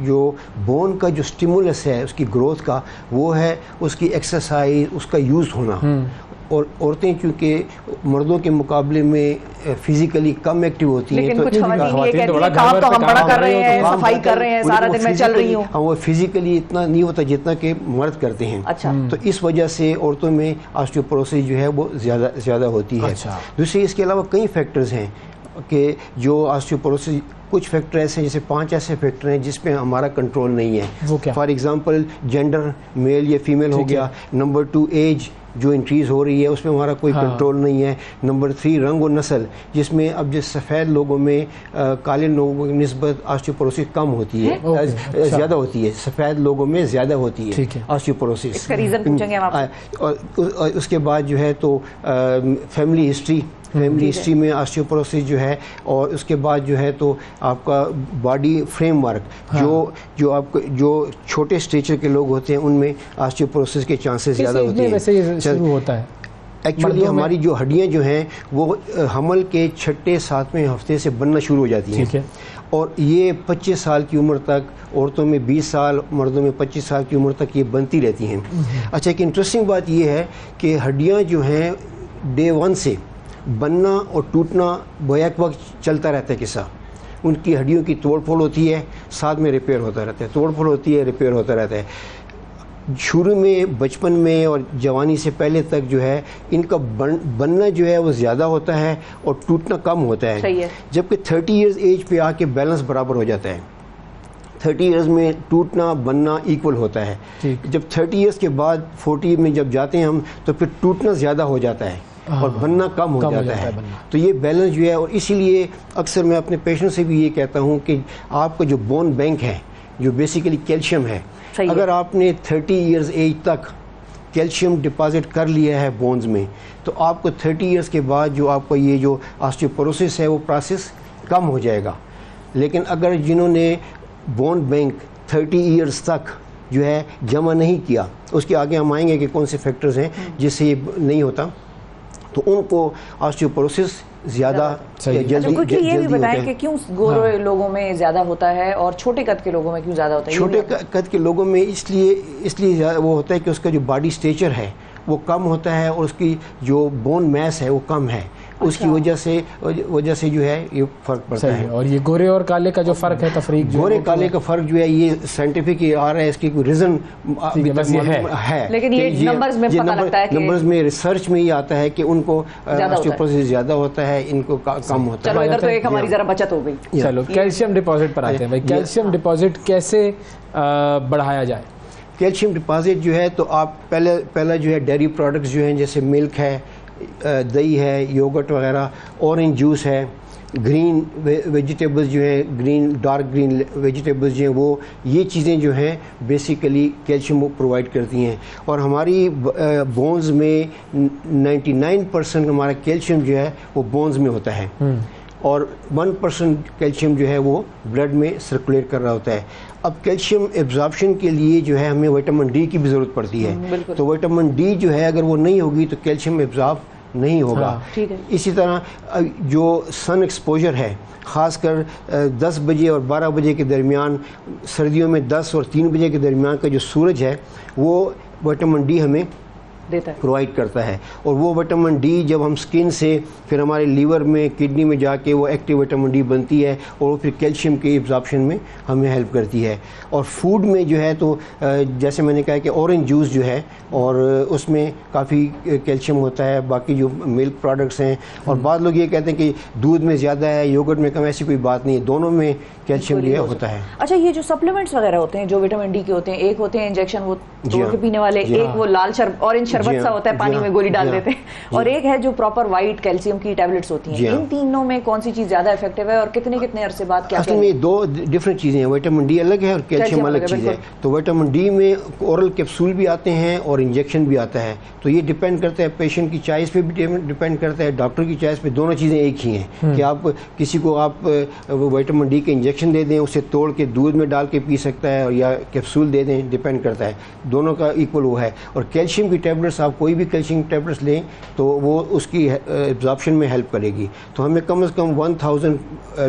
Speaker 6: जो बोन का जो स्टिमुलस है उसकी ग्रोथ का, वो है उसकी एक्सरसाइज, उसका यूज़ होना। और औरतें चूँकि मर्दों के मुकाबले में फिजिकली कम एक्टिव होती हैं,
Speaker 1: तो काम तो हम बड़ा कर रहे हैं, सफाई कर रहे हैं, सारा दिन मैं चल रही हूँ,
Speaker 6: हाँ, वो फिजिकली इतना नहीं होता जितना कि मर्द करते हैं।
Speaker 1: अच्छा।
Speaker 6: तो इस वजह से औरतों में ऑस्टियोपोरोसिस जो है वो ज़्यादा होती है।
Speaker 2: अच्छा।
Speaker 6: दूसरी इसके अलावा कई फैक्टर्स हैं कि जो ऑस्टियोपोरोसिस, कुछ फैक्टर ऐसे हैं, जैसे 5 ऐसे फैक्टर हैं जिसमें हमारा कंट्रोल नहीं है।
Speaker 2: वो क्या?
Speaker 6: फॉर एग्जांपल जेंडर, मेल या फीमेल हो गया। नंबर 2 एज जो इंक्रीज़ हो रही है, उसमें हमारा कोई कंट्रोल नहीं है। नंबर 3 रंग और नस्ल, जिसमें अब जो सफ़ेद लोगों में काले लोगों की निस्बत ऑस्टियोपोरोसिस कम होती है, ज़्यादा होती है। सफ़ेद लोगों में ज़्यादा होती है ऑस्टियोपोरोसिस।
Speaker 1: इसका रीज़न पूछेंगे हम आपसे।
Speaker 6: और उसके बाद जो है तो फैमिली हिस्ट्री में ऑस्टियोपोरोसिस जो है, और उसके बाद जो है तो आपका बॉडी फ्रेमवर्क, जो आपको जो छोटे स्टेचर के लोग होते हैं उनमें ऑस्टियोपोरोसिस के चांसेस ज़्यादा होते हैं।
Speaker 2: वैसे ये शुरू होता है
Speaker 6: एक्चुअली हमारी जो हड्डियां जो हैं वो हमल के 6-7वें हफ्ते से बनना शुरू हो जाती हैं।
Speaker 2: ठीक है।
Speaker 6: और ये 25 साल की उम्र तक, औरतों में 20 साल, मर्दों में 25 साल की उम्र तक ये बनती रहती हैं। अच्छा, एक इंटरेस्टिंग बात ये है कि हड्डियां जो हैं डे 1 से बनना और टूटना बैक वक्त चलता रहता है किस्सा। उनकी हड्डियों की तोड़ फोड़ होती है, साथ में रिपेयर होता रहता है, तोड़ फोड़ होती है, रिपेयर होता रहता है। शुरू में, बचपन में और जवानी से पहले तक जो है इनका बनना जो है वो ज़्यादा होता है और टूटना कम होता है।
Speaker 1: सही है।
Speaker 6: जबकि 30 इयर्स एज पे आके बैलेंस बराबर हो जाता है। 30 इयर्स में टूटना बनना इक्वल होता है। जब 30 इयर्स के बाद 40 में जब जाते हैं हम, तो फिर टूटना ज़्यादा हो जाता है और बनना कम हो जाता है। तो ये बैलेंस जो है, और इसीलिए अक्सर मैं अपने पेशेंट से भी ये कहता हूँ कि आपका जो बोन बैंक है, जो बेसिकली कैल्शियम है, अगर आपने 30 इयर्स एज तक कैल्शियम डिपॉजिट कर लिया है बोन्स में, तो आपको 30 इयर्स के बाद जो आपका ये जो ऑस्टियोपोरोसिस है वो प्रोसेस कम हो जाएगा। लेकिन अगर जिन्होंने बोन बैंक 30 इयर्स तक जो है जमा नहीं किया, उसके आगे हम आएंगे कि कौन से फैक्टर्स हैं जिससे ये नहीं होता, तो उनको ऑस्टियोपोरोसिस ज़्यादा जल्दी
Speaker 1: ये भी बताएं कि क्यों गोरे लोगों में ज़्यादा होता है और छोटे कद के लोगों में क्यों ज़्यादा होता है?
Speaker 6: छोटे कद के लोगों में इसलिए वो होता है कि उसका जो बॉडी स्ट्रक्चर है वो कम होता है और उसकी जो बोन मैस है वो कम है। उसकी वजह से जो है ये फर्क पड़ता है।
Speaker 2: और ये गोरे और काले का जो फर्क है, तफरीक
Speaker 6: गोरे काले का फर्क जो है ये साइंटिफिक आ रहा है, इसकी कोई रीजन है,
Speaker 1: लेकिन ये नंबर्स में पता लगता है कि
Speaker 6: नंबर्स में, रिसर्च में ये आता है कि उनको ऑस्टियोपोरोसिस ज्यादा होता है, इनको कम होता है।
Speaker 1: चलो इधर तो एक हमारी जरा बचत हो गई।
Speaker 2: चलो कैल्शियम डिपॉजिट पर आते हैं भाई। कैल्शियम डिपॉजिट कैसे बढ़ाया जाए?
Speaker 6: कैल्शियम डिपॉजिट जो है, तो आप पहला जो है डेयरी प्रोडक्ट्स जो हैं, जैसे मिल्क है, दही है, योगर्ट वगैरह, ऑरेंज जूस है, ग्रीन वेजिटेबल्स जो हैं, डार्क ग्रीन वेजिटेबल्स जो हैं, वो ये चीज़ें जो हैं बेसिकली कैल्शियम प्रोवाइड करती हैं। और हमारी बोन्स में 99% हमारा कैल्शियम जो है वो बोन्स में होता है और 1% कैल्शियम जो है वो ब्लड में सर्कुलेट कर रहा होता है। अब कैल्शियम एब्जॉर्प्शन के लिए जो है हमें विटामिन डी की भी ज़रूरत पड़ती है। तो विटामिन डी जो है अगर वो नहीं होगी तो कैल्शियम एब्जॉर्ब नहीं होगा।
Speaker 1: ठीक है।
Speaker 6: इसी तरह जो सन एक्सपोजर है, ख़ासकर 10 बजे और 12 बजे के दरमियान, सर्दियों में 10 और 3 बजे के दरमियान का जो सूरज है वो विटामिन डी हमें
Speaker 1: देता है,
Speaker 6: प्रोवाइड करता है। और वो विटामिन डी जब हम स्किन से फिर हमारे लीवर में, किडनी में जाके वो एक्टिव विटामिन डी बनती है और वो फिर कैल्शियम के एब्जॉर्प्शन में हमें हेल्प करती है। और फूड में जो है तो जैसे मैंने कहा कि ऑरेंज जूस जो है और उसमें काफ़ी कैल्शियम होता है, बाकी जो मिल्क प्रोडक्ट्स हैं। और बाद लोग ये कहते हैं कि दूध में ज़्यादा है, योगर्ट में कम, ऐसी कोई बात नहीं है, दोनों में कैल्शियम जो है होता है।
Speaker 1: अच्छा, ये जो सप्लीमेंट्स वगैरह होते हैं जो विटामिन डी के होते हैं, एक होते हैं इंजेक्शन वो तोड़ के पीने वाले, एक वो लाल ऑरेंज शरबत सा होता है, पानी में गोली डाल देते हैं, और एक है जो प्रॉपर वाइट कैल्शियम की टैबलेट्स होती हैं। इन तीनों में कौन सी चीज ज्यादा इफेक्टिव है और कितने अरसे बाद क्या?
Speaker 6: असल में दो डिफरेंट चीज़ें हैं, विटामिन डी अलग है और कैल्शियम अलग चीज़ है। तो विटामिन डी में ओरल कैप्सूल भी आते हैं और इंजेक्शन भी आता है। तो ये डिपेंड करता है पेशेंट की चॉइस पे भी डिपेंड करता है, डॉक्टर की चॉइस पे। दोनों चीज़ें एक ही हैं कि आप किसी को आप विटामिन डी के इंजेक्शन दे दें, उसे तोड़ के दूध में डाल के पी सकता है, और या कैप्सूल दे दें, डिपेंड करता है, दोनों का इक्वल वो है। और कैल्शियम की टैबलेट्स, आप कोई भी कैल्शियम टैबलेट्स लें तो वो उसकी एब्जॉर्प्शन में हेल्प करेगी। तो हमें कम से कम 1000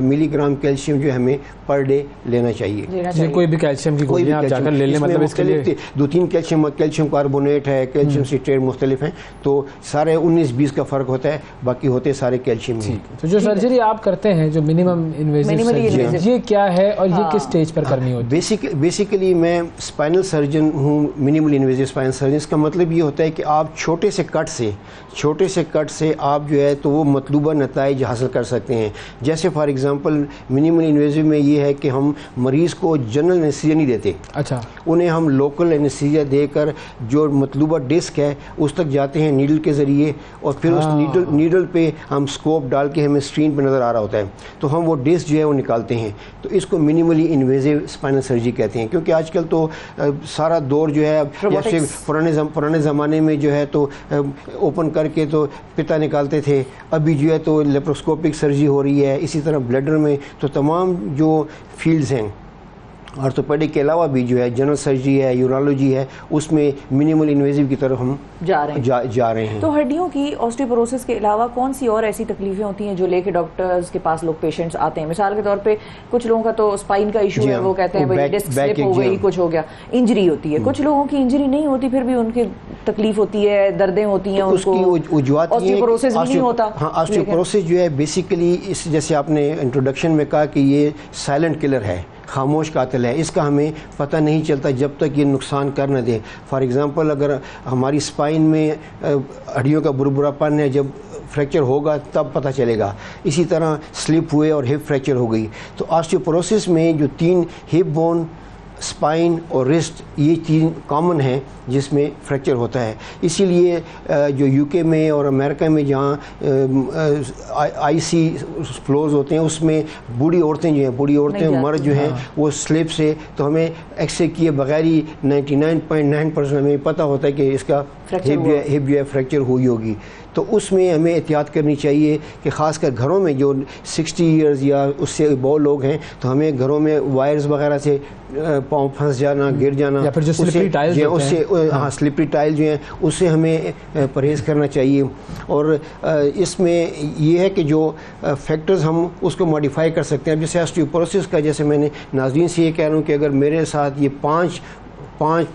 Speaker 6: मिलीग्राम कैल्शियम जो हमें पर डे लेना चाहिए।
Speaker 2: कोई भी कैल्शियम की गोली आप जाकर ले लें, मतलब इसके लिए
Speaker 6: 2-3 कैल्शियम कार्बोनेट है, कैल्शियम सिट्रेट मुख्तलिफ हैं, तो सारे 19-20 का फ़र्क होता है, बाकी होते सारे कैल्शियम ही।
Speaker 2: तो जो सर्जरी आप करते हैं, जो मिनिमम इन्वेजिव सर्जरी, ये क्या है और ये किस स्टेज पर करनी होती है?
Speaker 6: बेसिकली मैं स्पाइनल सर्जन हूँ, मिनिमल इन्वेजिव स्पाइनल सर्जन। इसका मतलब ये होता है कि आप छोटे से कट से आप जो है तो वो मतलूबा नताइज हासिल कर सकते हैं। जैसे फॉर एग्जांपल मिनिमल इन्वेजिव में ये है कि हम मरीज़ को जनरल एनेस्थीसिया नहीं देते।
Speaker 2: अच्छा।
Speaker 6: उन्हें हम लोकल एनेस्थीसिया देकर जो मतलूबा डिस्क है उस तक जाते हैं नीडल के ज़रिए, और फिर उस नीडल पे हम स्कोप डाल के, हमें स्क्रीन पर नज़र आ रहा होता है, तो हम वो डिस्क जो है वो निकालते हैं। तो इसको मिनिमली इन्वेजिव स्पाइनल सर्जरी कहते हैं। क्योंकि आजकल तो सारा दौर जो है, जैसे पुराने ज़माने में जो है तो ओपन करके तो पिता निकालते थे, अभी जो है तो लेप्रोस्कोपिक सर्जरी हो रही है। इसी तरह ब्लडर में, तो तमाम जो फील्ड्स हैं ऑर्थोपेडिक के अलावा भी जो है जनरल सर्जरी है, यूरोलॉजी है, उसमें मिनिमल इन्वेजिव की तरफ हम
Speaker 1: जा रहे हैं।
Speaker 6: हैं।
Speaker 1: तो हड्डियों की ऑस्टियोपोरोसिस के अलावा कौन सी और ऐसी तकलीफें होती हैं जो लेके डॉक्टर्स के पास लोग पेशेंट्स आते हैं? मिसाल के तौर पे कुछ लोगों का तो स्पाइन का इशू है, वो कहते हैं भाई डिस्क स्लिप हो गई, कुछ हो गया, इंजरी होती है। कुछ लोगों की इंजरी नहीं होती, फिर भी उनकी तकलीफ होती है, दर्दें होती हैं,
Speaker 6: उसकी वजूहत
Speaker 1: ऑस्टियोपोरोसिस नहीं होता।
Speaker 6: हाँ, ऑस्टियोपोरोसिस जो है बेसिकली इस, जैसे आपने इंट्रोडक्शन में कहा कि ये साइलेंट किलर है, खामोश कातिल है, इसका हमें पता नहीं चलता जब तक ये नुकसान कर न दे। फॉर एग्ज़ाम्पल अगर हमारी स्पाइन में हड्डियों का बुरबुरापन है, जब फ्रैक्चर होगा तब पता चलेगा। इसी तरह स्लिप हुए और हिप फ्रैक्चर हो गई। तो ऑस्टियोपोरोसिस में जो 3 हिप बोन, स्पाइन और रिस्ट, ये 3 कॉमन हैं जिसमें फ्रैक्चर होता है। इसीलिए जो यूके में और अमेरिका में जहाँ आईसी फ्लोज होते हैं, उसमें बूढ़ी औरतें जो हैं, बूढ़ी औरतें मर्द जो हैं, वो स्लिप से, तो हमें एक्सरे किए बगैर ही 99.9% हमें पता होता है कि इसका हिप जो है फ्रैक्चर हुई होगी। तो उसमें हमें एहतियात करनी चाहिए कि ख़ासकर घरों में जो 60 ईयर्स या उससे बहुत लोग हैं, तो हमें घरों में वायर्स वगैरह से पाँव फंस जाना, गिर जाना,
Speaker 2: या फिर जो स्लिपरी टाइल्स
Speaker 6: उससे हाँ स्लिपरी टाइल जो हैं उससे हमें परहेज़ करना चाहिए। और इसमें ये है कि जो फैक्टर्स हम उसको मॉडिफाई कर सकते हैं। अब जैसे ऑस्टियोपोरोसिस का, जैसे मैंने नाज़रीन से ये कह रहा हूँ कि अगर मेरे साथ ये पाँच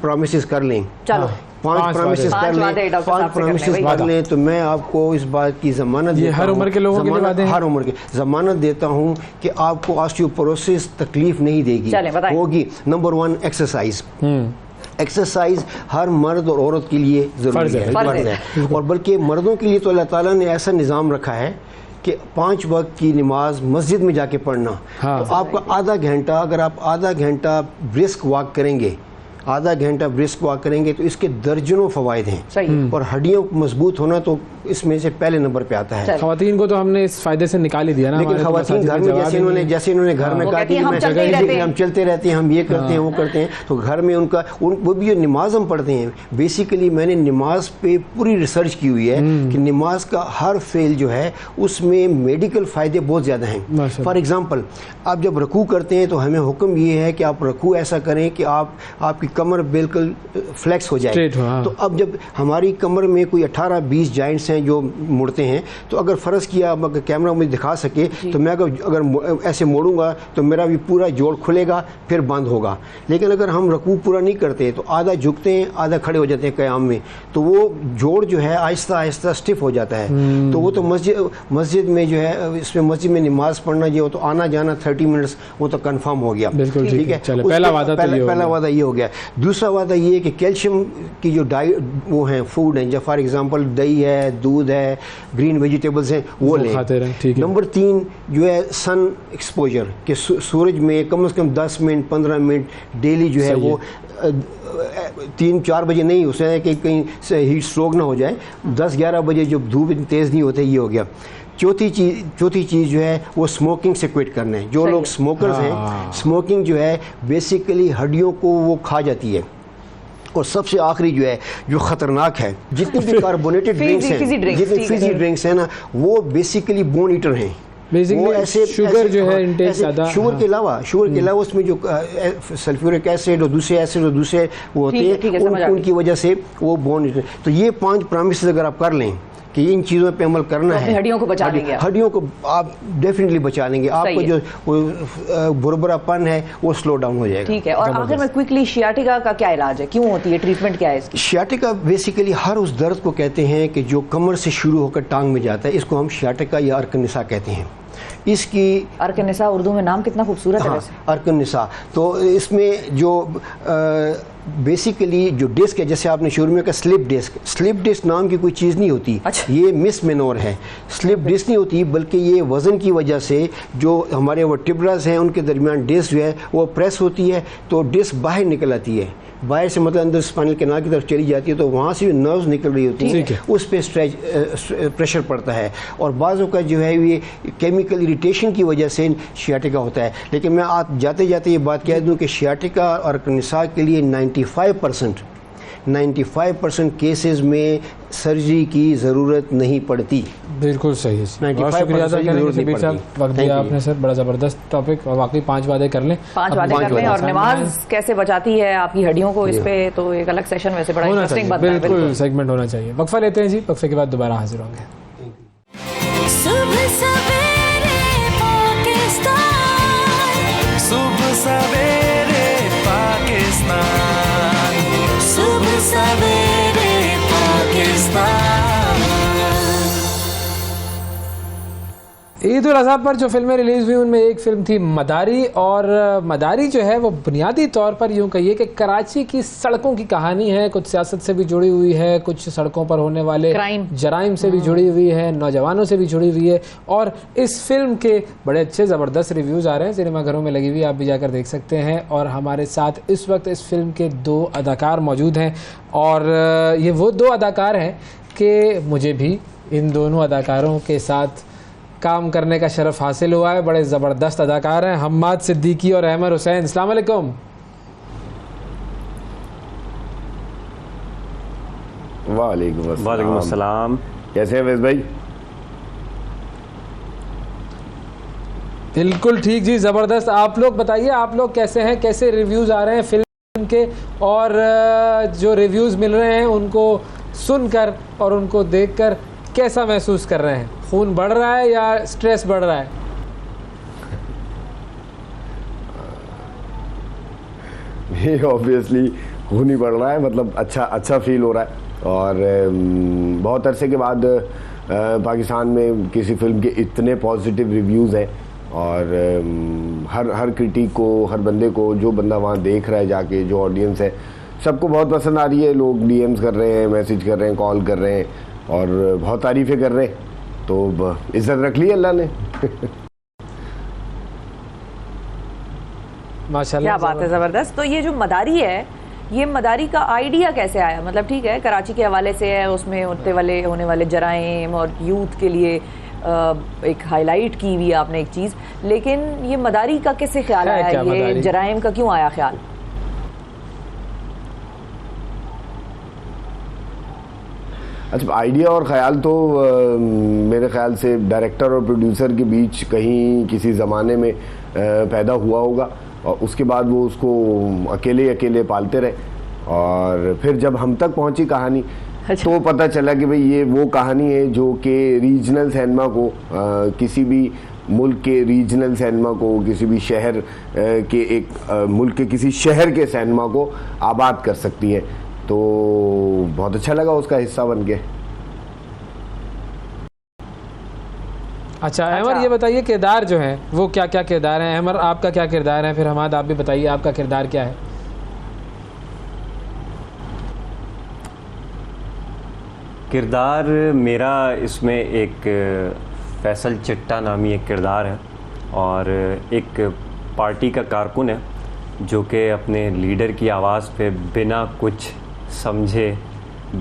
Speaker 6: प्रॉमिसेस कर लें,
Speaker 1: चलो
Speaker 6: 5 प्रॉमिसेस कर लें, 5 प्रॉमिसेस कर लें, तो मैं आपको इस बात की ज़मानत देता हूँ,
Speaker 2: हर उम्र के लोगों के लिए वादे हैं?
Speaker 6: हर उम्र के ज़मानत देता हूँ कि आपको ऑस्टियोपोरोसिस तकलीफ नहीं देगी, होगी। Number 1 exercise. एक्सरसाइज हर मर्द और औरत के लिए ज़रूरी है, फ़र्ज़ है। और बल्कि मर्दों के लिए तो अल्लाह ताला ने ऐसा निज़ाम रखा है कि 5 वक्त की नमाज मस्जिद में जाके पढ़ना। हाँ। तो आपका आधा घंटा, अगर आप आधा घंटा ब्रिस्क वॉक करेंगे, आधा घंटा ब्रिस्क वॉक करेंगे, तो इसके दर्जनों फ़वाइद हैं। और हड्डियों मजबूत होना तो इसमें से पहले नंबर पे आता है।
Speaker 2: ख़वातीन को तो हमने इस फायदे से निकाल ही दिया ना,
Speaker 6: लेकिन ख़वातीन घर में जैसे इन्होंने घर में कहा कि हम चलते रहते हैं, हम ये करते हैं, वो करते हैं, तो घर में उनका वो भी जो नमाज हम पढ़ते हैं, बेसिकली मैंने नमाज पे पूरी रिसर्च की हुई है कि नमाज का हर फेल जो है उसमें मेडिकल फ़ायदे बहुत ज़्यादा हैं। फॉर एग्ज़ाम्पल, आप जब रकू करते हैं तो हमें हुक्म ये है कि आप रकू ऐसा करें कि आपकी कमर बिल्कुल फ्लेक्स हो जाए। तो अब जब हमारी कमर में कोई 18-20 जॉइंट्स हैं जो मुड़ते हैं, तो अगर फ़र्ज़ किया, अगर कैमरा मुझे दिखा सके, तो मैं अगर ऐसे मोड़ूंगा तो मेरा भी पूरा जोड़ खुलेगा, फिर बंद होगा। लेकिन अगर हम रकू पूरा नहीं करते तो आधा झुकते हैं, आधा खड़े हो जाते हैं क़याम में, तो वो जोड़ जो है आहिस्ता आहिस्ता स्टिफ हो जाता है। तो वो तो मस्जिद में जो है, इसमें मस्जिद में नमाज पढ़ना जो तो आना जाना 30 मिनट्स वो तो कंफर्म हो गया।
Speaker 2: ठीक है, पहला वादा ये हो गया।
Speaker 6: दूसरा वादा ये है कि कैल्शियम की जो डाइट वो हैं, फूड हैं, जब फॉर एग्जांपल दही है, दूध है, ग्रीन वेजिटेबल्स हैं, वो लें। नंबर 3 जो है सन एक्सपोजर, कि सूरज में कम से कम 10 मिनट 15 मिनट डेली जो है वो 3-4 बजे नहीं, उसमें कि कहीं से हीट स्ट्रोक ना हो जाए, 10-11 बजे जब धूप इतनी तेज़ नहीं होते, ये हो गया। चौथी चीज़ जो है वो स्मोकिंग से क्विट करना है। जो लोग स्मोकर्स हैं, स्मोकिंग जो है बेसिकली हड्डियों को वो खा जाती है। और सबसे आखिरी जो है, जो ख़तरनाक है, जितनी भी कार्बोनेटेड ड्रिंक्स हैं, जितनी फिजी ड्रिंक्स हैं ना, वो बेसिकली बोन ईटर हैं। वो ऐसे शुगर जो है इंटेक ज़्यादा, शुगर के अलावा उसमें जो सल्फ्यूरिक एसिड और दूसरे एसिड और दूसरे वो होते हैं, उनकी वजह से वो बोन ईटर। तो ये 5 प्रॉमिसेस अगर आप कर लें कि इन चीज़ों पे अमल करना है,
Speaker 1: हड्डियों को बचा लेंगे,
Speaker 6: हड्डियों को आप डेफिनेटली बचा लेंगे। आपको जो बुरबुरापन है वो स्लो डाउन हो जाएगा।
Speaker 1: ठीक है। और आखिर में क्विकली, शियाटिका का क्या इलाज है, क्यों होती है, ट्रीटमेंट क्या है इसकी?
Speaker 6: शियाटिका बेसिकली हर उस दर्द को कहते हैं कि जो कमर से शुरू होकर टांग में जाता है, इसको हम शियाटिका या अर्कनिसा कहते हैं। इसकी
Speaker 1: अर्कनिसा, उर्दू में नाम कितना खूबसूरत है वैसे।
Speaker 6: अर्कनिसा, तो इसमें जो बेसिकली जो डिस्क है, जैसे आपने शुरू में कहा स्लिप डिस्क नाम की कोई चीज़ नहीं होती। अच्छा। ये मिसमेनोर है, स्लिप डिस्क नहीं होती, बल्कि ये वज़न की वजह से जो हमारे वो टिब्रास हैं उनके दरमियान डिस्क जो है वो प्रेस होती है, तो डिस्क बाहर निकल आती है। बाहर से मतलब अंदर स्पाइनल कैनाल की तरफ चली जाती है, तो वहाँ से नर्व्स निकल रही होती है, उस पर प्रेशर पड़ता है, और बाज़ों का जो है ये केमिकल इरिटेशन की वजह से शियाटिका होता है। लेकिन मैं आप जाते जाते ये बात कह दूँ कि शियाटिका और अर्कनिसा के लिए 95% केसेस में सर्जरी की ज़रूरत नहीं पड़ती।
Speaker 2: बिल्कुल सही है।
Speaker 6: 95%
Speaker 2: बहुत शुक्रिया अदा
Speaker 6: सर्जरी की
Speaker 2: करेंगे
Speaker 6: जरूरत नहीं
Speaker 2: शबीर साहब,
Speaker 6: पड़ती।
Speaker 2: वक्त
Speaker 6: Thank
Speaker 2: दिया
Speaker 6: you।
Speaker 2: आपने सर, बड़ा ज़बरदस्त टॉपिक, और वाकई 5 वादे कर लें।
Speaker 1: 5 वादे
Speaker 2: अपनी
Speaker 1: कर लें, और
Speaker 2: वादे
Speaker 1: नमाज कैसे बचाती है आपकी हड्डियों को, इस पे तो एक अलग सेशन वैसे बड़ा
Speaker 2: होना
Speaker 1: इंटरेस्टिंग
Speaker 2: चाहिए,
Speaker 1: बनता है।
Speaker 2: बिल्कुल सेगमेंट होना चाहिए। वक्फा लेते हैं जी, वक्फे के बाद दोबारा हाजिर होंगे।
Speaker 4: सुबह सवेरे पाकिस्तान,
Speaker 7: सुबह सवेरे पाकिस्तान,
Speaker 4: सुबह सवेरे पाकिस्तान।
Speaker 2: ईद उल अज़हा पर जो फिल्में रिलीज़ हुई उनमें एक फिल्म थी मदारी, और मदारी जो है वो बुनियादी तौर पर यूँ कहिए कि कराची की सड़कों की कहानी है, कुछ सियासत से भी जुड़ी हुई है, कुछ सड़कों पर होने वाले जराइम से भी जुड़ी हुई है, नौजवानों से भी जुड़ी हुई है। और इस फिल्म के बड़े अच्छे ज़बरदस्त रिव्यूज़ आ रहे हैं, सिनेमाघरों में लगी हुई, आप भी जाकर देख सकते हैं। और हमारे साथ इस वक्त इस फिल्म के 2 अदाकार मौजूद हैं, और ये वो 2 अदाकार हैं कि मुझे भी इन दोनों अदाकारों के साथ काम करने का शरफ हासिल हुआ है। बड़े ज़बरदस्त अदाकार हैं, हम्माद सिद्दीकी और अहमर हुसैन। अस्सलाम वालेकुम।
Speaker 8: वालेकुम अस्सलाम। कैसे हैं वैस भाई?
Speaker 2: बिल्कुल ठीक जी, ज़बरदस्त। आप लोग बताइए, आप लोग कैसे हैं, कैसे रिव्यूज़ आ रहे हैं फिल्म के, और जो रिव्यूज़ मिल रहे हैं उनको सुनकर और उनको देखकर कैसा महसूस कर रहे हैं? खून बढ़ रहा है या स्ट्रेस बढ़ रहा है?
Speaker 8: ये ऑब्वियसली खून ही बढ़ रहा है, मतलब अच्छा फील हो रहा है। और बहुत अरसे के बाद पाकिस्तान में किसी फिल्म के इतने पॉजिटिव रिव्यूज़ हैं, और हर क्रिटिक को, हर बंदे को, जो बंदा वहाँ देख रहा है जाके, जो ऑडियंस है, सबको बहुत पसंद आ रही है। लोग डीएम्स कर रहे हैं, मैसेज कर रहे हैं, कॉल कर रहे हैं, और बहुत तारीफ़ें कर रहे हैं। तो इज्जत रख ली अल्लाह ने।
Speaker 2: माशाल्लाह,
Speaker 1: क्या बात है, ज़बरदस्त। तो ये जो मदारी है, ये मदारी का आइडिया कैसे आया? मतलब ठीक है, कराची के हवाले से है, उसमें होने वाले जराइम और यूथ के लिए एक हाईलाइट की हुई आपने एक चीज़, लेकिन ये मदारी का कैसे ख्याल आया? ये जराइम का क्यों आया ख्याल?
Speaker 8: अच्छा, आइडिया और ख़याल तो मेरे ख़्याल से डायरेक्टर और प्रोड्यूसर के बीच कहीं किसी ज़माने में पैदा हुआ होगा, और उसके बाद वो उसको अकेले पालते रहे, और फिर जब हम तक पहुंची कहानी, तो पता चला कि भाई ये वो कहानी है जो कि रीजनल सिनेमा को, किसी भी मुल्क के रीजनल सिनेमा को, किसी भी शहर के, एक मुल्क के किसी शहर के सिनेमा को आबाद कर सकती है। तो बहुत अच्छा लगा उसका हिस्सा बन के।
Speaker 2: अच्छा अहमर, ये बताइए किरदार जो है वो क्या क्या किरदार हैं? अहमर, आपका क्या किरदार है? फिर हमाद, आप भी बताइए आपका किरदार क्या है?
Speaker 9: किरदार मेरा इसमें एक फैसल चिट्टा नामी एक किरदार है, और एक पार्टी का कारकुन है जो कि अपने लीडर की आवाज़ पे बिना कुछ समझे,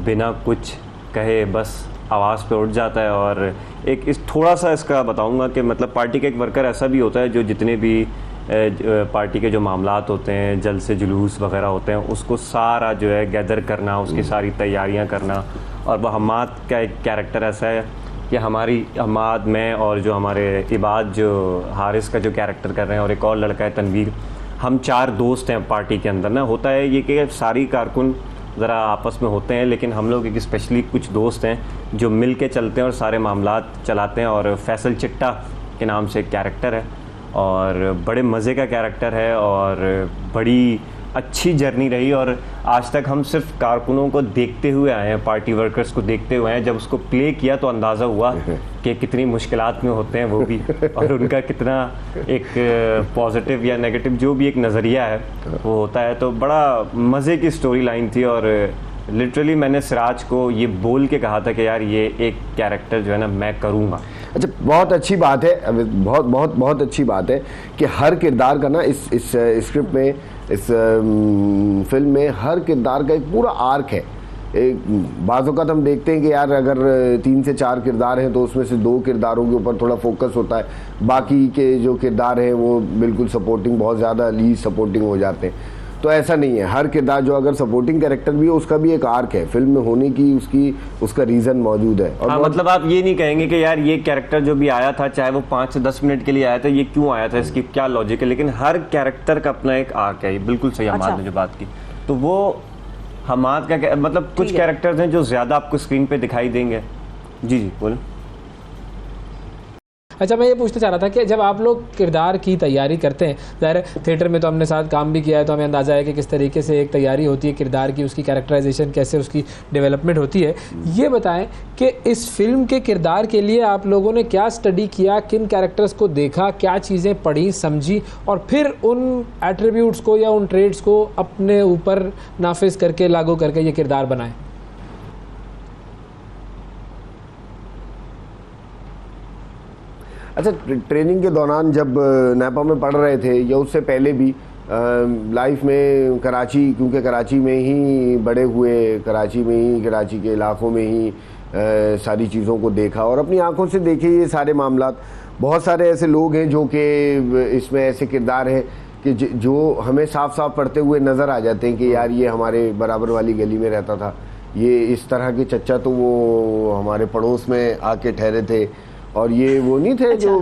Speaker 9: बिना कुछ कहे, बस आवाज़ पे उठ जाता है। और एक इस थोड़ा सा इसका बताऊंगा कि मतलब पार्टी का एक वर्कर ऐसा भी होता है जो जितने भी पार्टी के जो मामलात होते हैं, जलसे जुलूस वगैरह होते हैं, उसको सारा जो है गैदर करना, उसकी सारी तैयारियां करना। और वह हम्माद का एक कैरेक्टर ऐसा है कि हम्माद, मैं और जो हमारे इबाद, जो हारिस का जो कैरेक्टर कर रहे हैं, और एक और लड़का है तनवीर, हम 4 दोस्त हैं पार्टी के अंदर ना। होता है ये कि सारी कारकुन ज़रा आपस में होते हैं, लेकिन हम लोग एक स्पेशली कुछ दोस्त हैं जो मिल के चलते हैं और सारे मामलात चलाते हैं। और फैसल चिट्टा के नाम से एक कैरेक्टर है, और बड़े मज़े का कैरेक्टर है, और बड़ी अच्छी जर्नी रही। और आज तक हम सिर्फ कारकुनों को देखते हुए आए हैं, पार्टी वर्कर्स को देखते हुए हैं। जब उसको प्ले किया तो अंदाज़ा हुआ कि कितनी मुश्किलात में होते हैं वो भी, और उनका कितना एक पॉजिटिव या नेगेटिव जो भी एक नज़रिया है वो होता है। तो बड़ा मज़े की स्टोरी लाइन थी, और लिटरली मैंने सिराज को ये बोल के कहा था कि यार ये एक कैरेक्टर जो है ना मैं करूँगा।
Speaker 8: अच्छा, बहुत अच्छी बात है, बहुत अच्छी बात है कि हर किरदार का ना इस स्क्रिप्ट में, इस फिल्म में हर किरदार का एक पूरा आर्क है। एक बाज़ औक़ात हम देखते हैं कि यार अगर 3 से 4 किरदार हैं तो उसमें से 2 किरदारों के ऊपर थोड़ा फोकस होता है, बाकी के जो किरदार हैं वो बिल्कुल सपोर्टिंग, बहुत ज़्यादा लीड सपोर्टिंग हो जाते हैं। तो ऐसा नहीं है, हर किरदार जो अगर सपोर्टिंग कैरेक्टर भी है उसका भी एक आर्क है फिल्म में होने की, उसका रीज़न मौजूद है। और
Speaker 9: मतलब आप ये नहीं कहेंगे कि यार ये कैरेक्टर जो भी आया था, चाहे वो 5 से 10 मिनट के लिए आया था, ये क्यों आया था, इसकी क्या लॉजिक है, लेकिन हर कैरेक्टर का अपना एक आर्क है। बिल्कुल सही हमाद ने जो बात की, तो वो हमाद का मतलब कुछ कैरेक्टर्स हैं जो ज़्यादा आपको स्क्रीन पे दिखाई देंगे। जी बोलो।
Speaker 2: अच्छा, मैं ये पूछना चाह रहा था कि जब आप लोग किरदार की तैयारी करते हैं, ज़ाहिर थिएटर में तो हमने साथ काम भी किया है, तो हमें अंदाज़ा है कि किस तरीके से एक तैयारी होती है किरदार की, उसकी कैरेक्टराइजेशन कैसे, उसकी डेवलपमेंट होती है। ये बताएं कि इस फिल्म के किरदार के लिए आप लोगों ने क्या स्टडी किया, किन कैरेक्टर्स को देखा, क्या चीज़ें पढ़ी समझी, और फिर उन एट्रीब्यूट्स को या उन ट्रेड्स को अपने ऊपर नाफिज करके, लागू करके ये किरदार बनाएं।
Speaker 8: अच्छा, ट्रेनिंग के दौरान जब नेपा में पढ़ रहे थे या उससे पहले भी लाइफ में कराची, क्योंकि कराची में ही बड़े हुए, कराची में ही, कराची के इलाकों में ही सारी चीज़ों को देखा और अपनी आंखों से देखे ये सारे मामलात। बहुत सारे ऐसे लोग हैं जो कि इसमें ऐसे किरदार हैं कि जो हमें साफ साफ पढ़ते हुए नज़र आ जाते हैं कि यार ये हमारे बराबर वाली गली में रहता था, ये इस तरह के चच्चा तो वो हमारे पड़ोस में आके ठहरे थे, और ये वो नहीं थे जो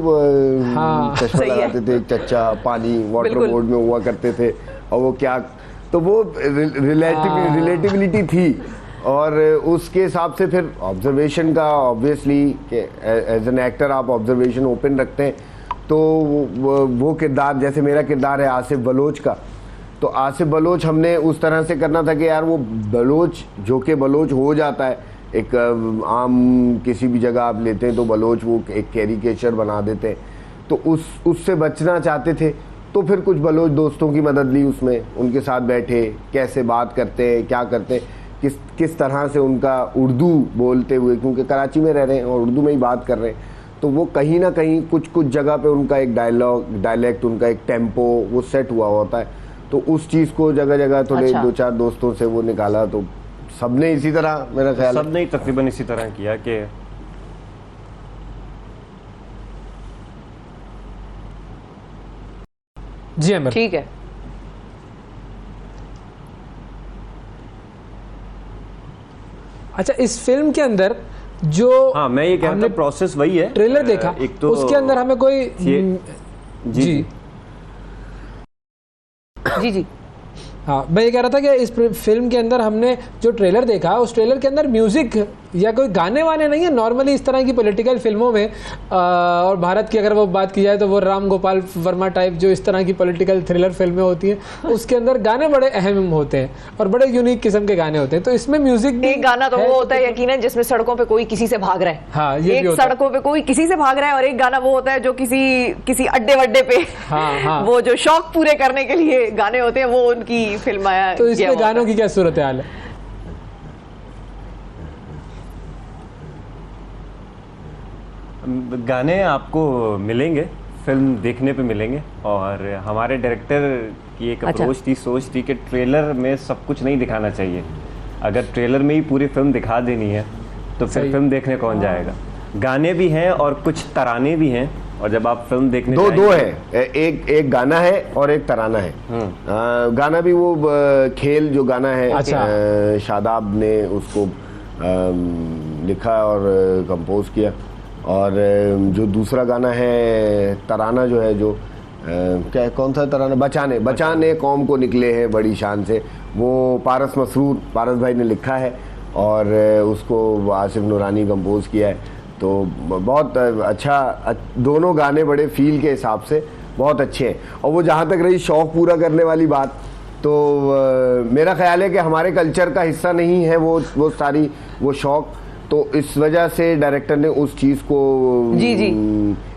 Speaker 8: चश्मा लगाते थे, चच्चा पानी वाटर बोर्ड में हुआ करते थे, और वो क्या, तो वो रिलेटिविलिटी थी। और उसके हिसाब से फिर ऑब्जर्वेशन का, ऑब्वियसली एज एन एक्टर आप ऑब्जर्वेशन ओपन रखते हैं, तो वो किरदार, जैसे मेरा किरदार है आसिफ बलोच का, तो आसिफ बलोच हमने उस तरह से करना था कि यार वो बलोच जो कि बलोच हो जाता है, एक आम किसी भी जगह आप लेते हैं तो बलोच वो एक कैरिकेचर बना देते हैं, तो उससे बचना चाहते थे। तो फिर कुछ बलोच दोस्तों की मदद ली उसमें, उनके साथ बैठे, कैसे बात करते हैं, क्या करते हैं, किस तरह से उनका उर्दू बोलते हुए, क्योंकि कराची में रह रहे हैं और उर्दू में ही बात कर रहे हैं, तो वो कहीं ना कहीं कुछ जगह पे उनका एक डायलैक्ट, उनका एक टेम्पो वो सेट हुआ होता है, तो उस चीज़ को जगह जगह थोड़े 2-4 दोस्तों से वो निकाला, तो सबने इसी तरह, मेरा ख्याल
Speaker 9: सबने तकरीबन इसी तरह किया कि
Speaker 2: जी अमर,
Speaker 1: ठीक है।
Speaker 2: अच्छा, इस फिल्म के अंदर जो
Speaker 9: मैं ये कह रहा था प्रोसेस वही है,
Speaker 2: ट्रेलर देखा
Speaker 9: एक तो
Speaker 2: उसके अंदर हमें कोई
Speaker 9: जी
Speaker 2: हाँ, मैं ये कह रहा था कि इस फिल्म के अंदर हमने जो ट्रेलर देखा, उस ट्रेलर के अंदर म्यूज़िक या कोई गाने वाने नहीं है। नॉर्मली इस तरह की पॉलिटिकल फिल्मों में और भारत की अगर वो बात की जाए तो वो राम गोपाल वर्मा टाइप जो इस तरह की पॉलिटिकल थ्रिलर फिल्में होती हैं, उसके अंदर गाने बड़े अहम होते हैं और बड़े यूनिक किस्म के गाने होते हैं। तो इसमें म्यूजिक
Speaker 1: एक गाना तो वो होता है यकीनन जिसमें सड़कों पे कोई किसी से भाग रहा है।
Speaker 2: हाँ, ये
Speaker 1: एक सड़कों पे कोई किसी से भाग रहा है, और एक गाना वो होता है जो किसी अड्डे वड्डे पे वो जो शौक पूरे करने के लिए गाने होते हैं, वो उनकी फिल्म आया।
Speaker 2: तो इसमें गानों की क्या सूरत हाल है?
Speaker 9: गाने आपको मिलेंगे, फिल्म देखने पे मिलेंगे, और हमारे डायरेक्टर की एक अप्रोच थी, सोच थी कि ट्रेलर में सब कुछ नहीं दिखाना चाहिए। अगर ट्रेलर में ही पूरी फिल्म दिखा देनी है तो फिर फिल्म देखने कौन जाएगा। गाने भी हैं और कुछ तराने भी हैं, और जब आप फिल्म देखने
Speaker 8: दो है, एक गाना है और एक तराना है। गाना भी वो खेल जो गाना है, शादाब ने उसको लिखा और कंपोज किया, और जो दूसरा गाना है तराना जो है, जो क्या कौन सा तराना, बचाने कौम को निकले हैं बड़ी शान से, वो पारस भाई ने लिखा है और उसको आसिफ नूरानी कंपोज किया है। तो बहुत अच्छा, दोनों गाने बड़े फील के हिसाब से बहुत अच्छे हैं। और वो जहाँ तक रही शौक़ पूरा करने वाली बात, तो मेरा ख्याल है कि हमारे कल्चर का हिस्सा नहीं है वो सारी वो शौक़, तो इस वजह से डायरेक्टर ने उस चीज़ को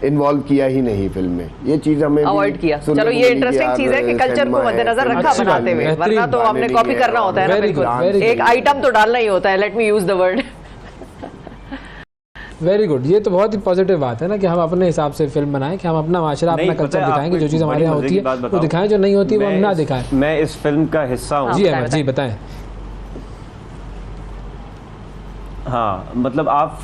Speaker 8: इन्वॉल्व किया ही नहीं फिल्म में। ये चीज़ हमें
Speaker 1: अवॉइड किया। चलो, ये इंटरेस्टिंग चीज़ है कि कल्चर को मद्देनजर रखा बनाते हुए, वरना तो हमने कॉपी करना होता है ना, बिल्कुल एक आइटम तो डालना ही होता है। Let me use the word.
Speaker 2: Very good. ये तो बहुत ही पॉजिटिव बात है ना कि हम अपने हिसाब से फिल्म बनाएं, कि हम अपना माशरा, अपना कल्चर दिखाएंगे। जो चीज़ हमारे यहाँ होती है वो दिखाएं, जो नहीं होती है वो हम ना दिखाएं।
Speaker 9: मैं इस फिल्म का हिस्सा हूँ।
Speaker 2: जी अमर जी, बताएं।
Speaker 9: हाँ, मतलब आप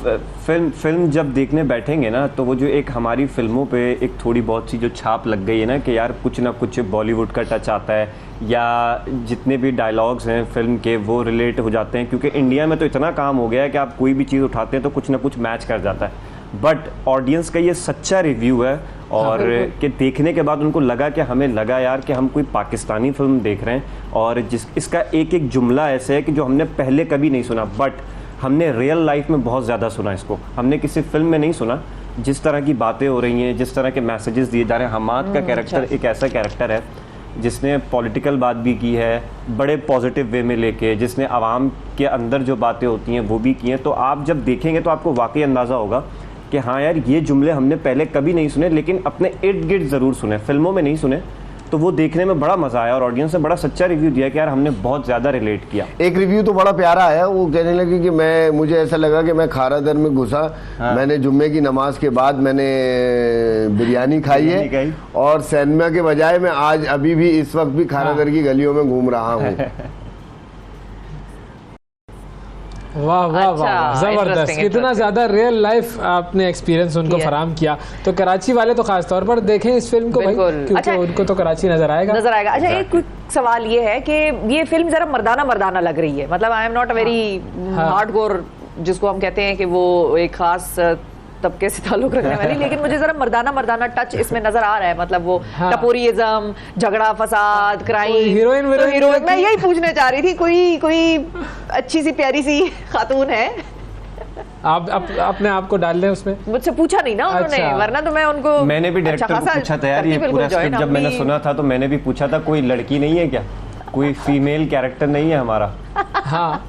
Speaker 9: फिल्म जब देखने बैठेंगे ना, तो वो जो एक हमारी फिल्मों पे एक थोड़ी बहुत सी जो छाप लग गई है ना कि यार कुछ ना कुछ बॉलीवुड का टच आता है, या जितने भी डायलॉग्स हैं फिल्म के वो रिलेट हो जाते हैं, क्योंकि इंडिया में तो इतना काम हो गया है कि आप कोई भी चीज़ उठाते हैं तो कुछ ना कुछ मैच कर जाता है। बट ऑडियंस का ये सच्चा रिव्यू है, और कि देखने के बाद उनको लगा कि हमें लगा यार कि हम कोई पाकिस्तानी फिल्म देख रहे हैं, और इसका एक एक जुमला ऐसे है कि जो हमने पहले कभी नहीं सुना, बट हमने रियल लाइफ में बहुत ज़्यादा सुना इसको। हमने किसी फिल्म में नहीं सुना। जिस तरह की बातें हो रही हैं, जिस तरह के मैसेजेस दिए जा रहे हैं। हमाद का कैरेक्टर एक ऐसा कैरेक्टर है जिसने पॉलिटिकल बात भी की है, बड़े पॉजिटिव वे में लेके, जिसने आवाम के अंदर जो बातें होती हैं वो भी की हैं। तो आप जब देखेंगे तो आपको वाकई अंदाज़ा होगा कि हाँ यार, ये जुमले हमने पहले कभी नहीं सुने, लेकिन अपने इर्द गिर्द ज़रूर सुने, फिल्मों में नहीं सुने। तो वो देखने में बड़ा मज़ा आया, और ऑडियंस ने बड़ा सच्चा रिव्यू दिया कि यार हमने बहुत ज़्यादा रिलेट किया।
Speaker 8: एक रिव्यू तो बड़ा प्यारा आया, वो कहने लगे कि मुझे ऐसा लगा कि मैं खारा दर में घुसा। हाँ। मैंने जुम्मे की नमाज के बाद मैंने बिरयानी खाई है, और सिनेमा के बजाय मैं आज अभी भी इस वक्त भी खारा दर की गलियों में घूम रहा हूँ।
Speaker 2: वाह वाह वाह, जबरदस्त। कितना ज्यादा रियल लाइफ आपने एक्सपीरियंस उनको फराहम किया। तो कराची वाले तो खास तौर पर देखें इस फिल्म को भाई, क्योंकि उनको तो कराची नजर आएगा।
Speaker 1: अच्छा, एक क्विक सवाल ये है कि ये फिल्म जरा मर्दाना लग रही है। मतलब I am not a very hardcore, जिसको हम कहते हैं कि वो एक खास तबके से ताल्लुक रखने वाली, लेकिन मुझे जरा मर्दाना टच इसमें नजर आ रहा है। मतलब वो टपोरिज्म, झगड़ा फसाद, क्राइम, हीरोइन। मैं यही पूछने चाह रही थी, कोई अच्छी सी प्यारी सी खातून है?
Speaker 2: आप अपने आप को डाल लें उसमें।
Speaker 1: मुझसे पूछा नहीं ना उन्होंने, वरना तो मैं उनको।
Speaker 9: मैंने भी डायरेक्टर को पूछा था यार, ये पूरा स्क्रिप्ट जब मैंने सुना था तो मैंने भी पूछा था, कोई लड़की नहीं है क्या, कोई फीमेल कैरेक्टर नहीं है हमारा?
Speaker 2: हाँ।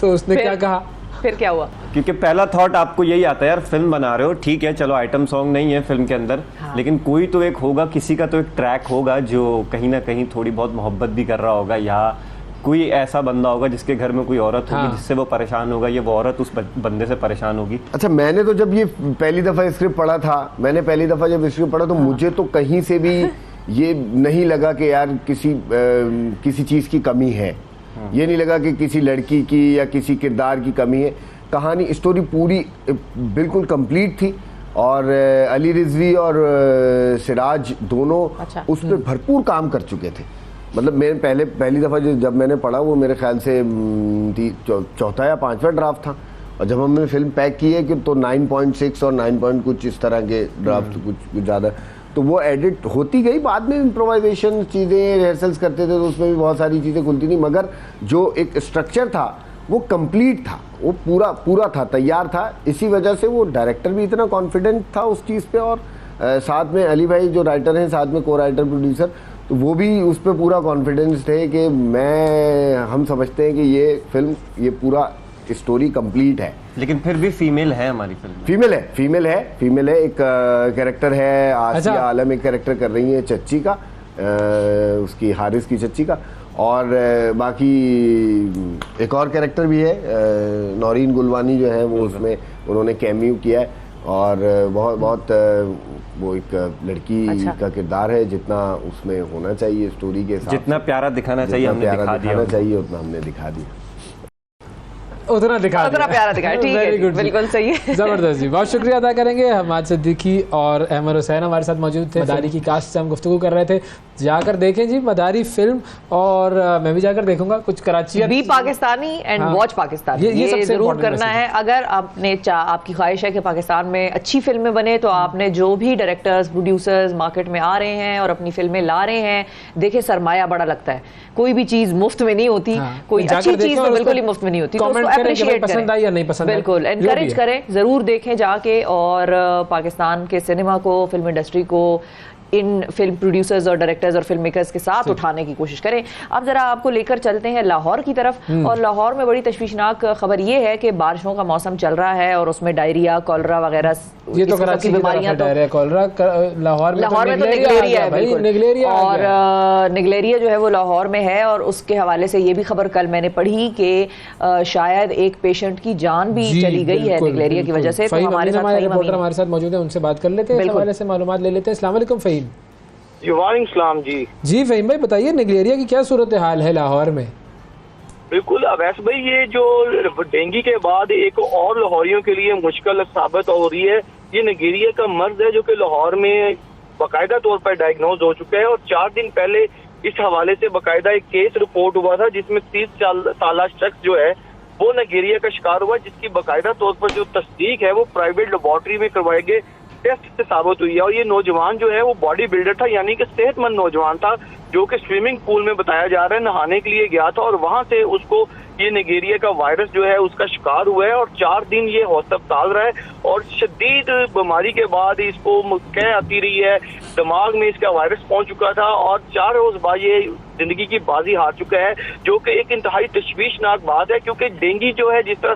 Speaker 2: तो उसने क्या कहा?
Speaker 1: फिर क्या हुआ?
Speaker 9: क्योंकि पहला थॉट आपको यही आता है यार, फिल्म बना रहे हो, ठीक है चलो आइटम सॉन्ग नहीं है फिल्म के अंदर, हाँ। लेकिन कोई तो एक होगा, किसी का तो एक ट्रैक होगा जो कहीं ना कहीं थोड़ी बहुत मोहब्बत भी कर रहा होगा, या कोई ऐसा बंदा होगा जिसके घर में कोई औरत होगी, हाँ। जिससे वो परेशान होगा, या वो औरत उस बंदे से परेशान होगी।
Speaker 8: अच्छा, मैंने तो जब ये पहली दफ़ा स्क्रिप्ट पढ़ा था, जब स्क्रिप्ट पढ़ा तो हाँ। मुझे तो कहीं से भी ये नहीं लगा कि यार किसी चीज़ की कमी है। ये नहीं लगा कि किसी लड़की की या किसी किरदार की कमी है। कहानी, स्टोरी पूरी बिल्कुल कंप्लीट थी, और अली रिजवी और सिराज दोनों उस पर भरपूर काम कर चुके थे। मतलब मैं पहली दफ़ा जब मैंने पढ़ा, वो मेरे ख्याल से चौथा या पांचवा ड्राफ्ट था, और जब हमने फिल्म पैक की है कि तो 9.6 और 9 कुछ इस तरह के ड्राफ्ट, कुछ ज़्यादा, तो वो एडिट होती गई। बाद में इम्प्रोवाइजेशन चीज़ें, रिहर्सल्स करते थे तो उसमें भी बहुत सारी चीज़ें खुलती थी, मगर जो एक स्ट्रक्चर था वो कंप्लीट था, वो पूरा था, तैयार था। इसी वजह से वो डायरेक्टर भी इतना कॉन्फिडेंट था उस चीज़ पे, और साथ में अली भाई जो राइटर हैं, साथ में को राइटर प्रोड्यूसर, तो वो भी उस पर पूरा कॉन्फिडेंस थे कि हम समझते हैं कि ये फिल्म, ये पूरा स्टोरी कंप्लीट है।
Speaker 9: लेकिन फिर भी फीमेल है हमारी फिल्म में।
Speaker 8: फीमेल है। एक कैरेक्टर है आसिया आलम, एक कैरेक्टर कर रही है चच्ची का, उसकी हारिस की चच्ची का, और बाकी एक और कैरेक्टर भी है, नौरीन गुलवानी जो है, वो उसमें उन्होंने कैमियो किया है, और बहुत वो एक लड़की का किरदार है, जितना उसमें होना चाहिए स्टोरी के साथ,
Speaker 9: जितना प्यारा दिखाना चाहिए
Speaker 8: उतना हमने दिखा दिया।
Speaker 2: उतना
Speaker 1: प्यारा दिखाया, ठीक है, बिल्कुल सही है।
Speaker 2: जबरदस्त जी, बहुत शुक्रिया अदा करेंगे। हमाद सिद्दीकी और अहमद हुसैन हमारे साथ मौजूद थे। मदारी की कास्ट से हम गुफ्तगू कर रहे थे। जाकर देखें जी मदारी फिल्म, और मैं भी जाकर देखूंगा। कुछ Karachi
Speaker 1: be Pakistani and watch Pakistani, ये जरूर करना है। अगर आपकी ख्वाहिश है कि पाकिस्तान में अच्छी फिल्में बने, तो आपने जो भी डायरेक्टर्स, प्रोड्यूसर्स मार्केट में आ रहे हैं और अपनी फिल्में ला रहे हैं, देखें सरमाया बड़ा लगता है। कोई भी चीज मुफ्त में नहीं होती, कोई अच्छी चीज तो बिल्कुल ही मुफ्त में नहीं होती, तो उसको अप्रिशिएट करें,
Speaker 2: पसंद आई या नहीं पसंद,
Speaker 1: बिल्कुल एनकरेज करें, जरूर देखें जाके, और पाकिस्तान के सिनेमा को, फिल्म इंडस्ट्री को इन फिल्म प्रोड्यूसर्स और डायरेक्टर्स और फिल्म मेकर्स के साथ उठाने की कोशिश करें। अब जरा आपको लेकर चलते हैं लाहौर की तरफ, और लाहौर में बड़ी तशवीशनाक खबर ये है कि बारिशों का मौसम चल रहा है, और उसमें डायरिया, कॉलरा वगैरह,
Speaker 2: ये तो कराची की बीमारियां, डायरिया, कॉलरा, लाहौर में तो
Speaker 1: निगलेरिया है, और निगलेरिया जो है वो लाहौर में है, और उसके हवाले से ये भी खबर कल मैंने पढ़ी कि शायद एक पेशेंट की जान भी चली गई है निगलेरिया की वजह से। तो हमारे
Speaker 2: साथ मौजूद है, उनसे बात कर लेते हैं, इस हवाले से मालूमात ले लेते हैं। अस्सलाम वालेकुम फ़हीम।
Speaker 10: वालेकुम सलाम जी।
Speaker 2: जी फ़हीम भाई बताइए, निगलेरिया की क्या सूरत हाल है लाहौर में?
Speaker 10: बिल्कुल अवैस भाई, ये जो डेंगू के बाद एक और लाहौरियों के लिए मुश्किल साबित हो रही है, ये निगेरिया का मर्ज है जो कि लाहौर में बाकायदा तौर पर डायग्नोज हो चुका है। और 4 दिन पहले इस हवाले से बाकायदा एक केस रिपोर्ट हुआ था जिसमें 30 साल शख्स जो है वो निगेरिया का शिकार हुआ, जिसकी बाकायदा तौर पर जो तस्दीक है वो प्राइवेट लेबोरेटरी में करवाए गए टेस्ट से साबित हुई है। और ये नौजवान जो है वो बॉडी बिल्डर था, यानी कि सेहतमंद नौजवान था, जो कि स्विमिंग पूल में बताया जा रहा है नहाने के लिए गया था और वहां से उसको ये निगेरिया का वायरस जो है उसका शिकार हुआ है और 4 दिन ये अस्पताल रहा है। और शदीद बीमारी के बाद इसको कह आती रही है, दिमाग में इसका वायरस पहुंच चुका था और 4 रोज बाद ये जिंदगी की बाजी हार चुका है, जो कि एक इंतहाई तशवीशनाक बात है। क्योंकि डेंगू जो है जिस तरह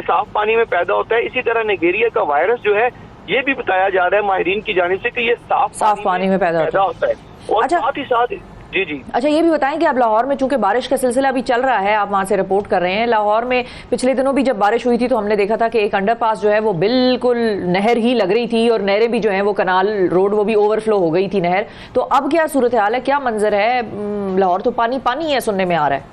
Speaker 10: साफ पानी में पैदा होता है, इसी तरह निगेरिया का वायरस जो है ये भी बताया जा रहा है माहिरीन की जानिब से कि ये साफ पानी में पैदा होता है। और साथ ही साथ जी
Speaker 1: अच्छा, ये भी बताएं कि अब लाहौर में चूंकि बारिश का सिलसिला अभी चल रहा है, आप वहां से रिपोर्ट कर रहे हैं, लाहौर में पिछले दिनों भी जब बारिश हुई थी तो हमने देखा था कि एक अंडरपास जो है वो बिल्कुल नहर ही लग रही थी और नहरें भी जो है वो कनाल रोड वो भी ओवरफ्लो हो गई थी नहर। तो अब क्या सूरत हाल है, क्या मंजर है? लाहौर तो पानी पानी है सुनने में आ रहा है।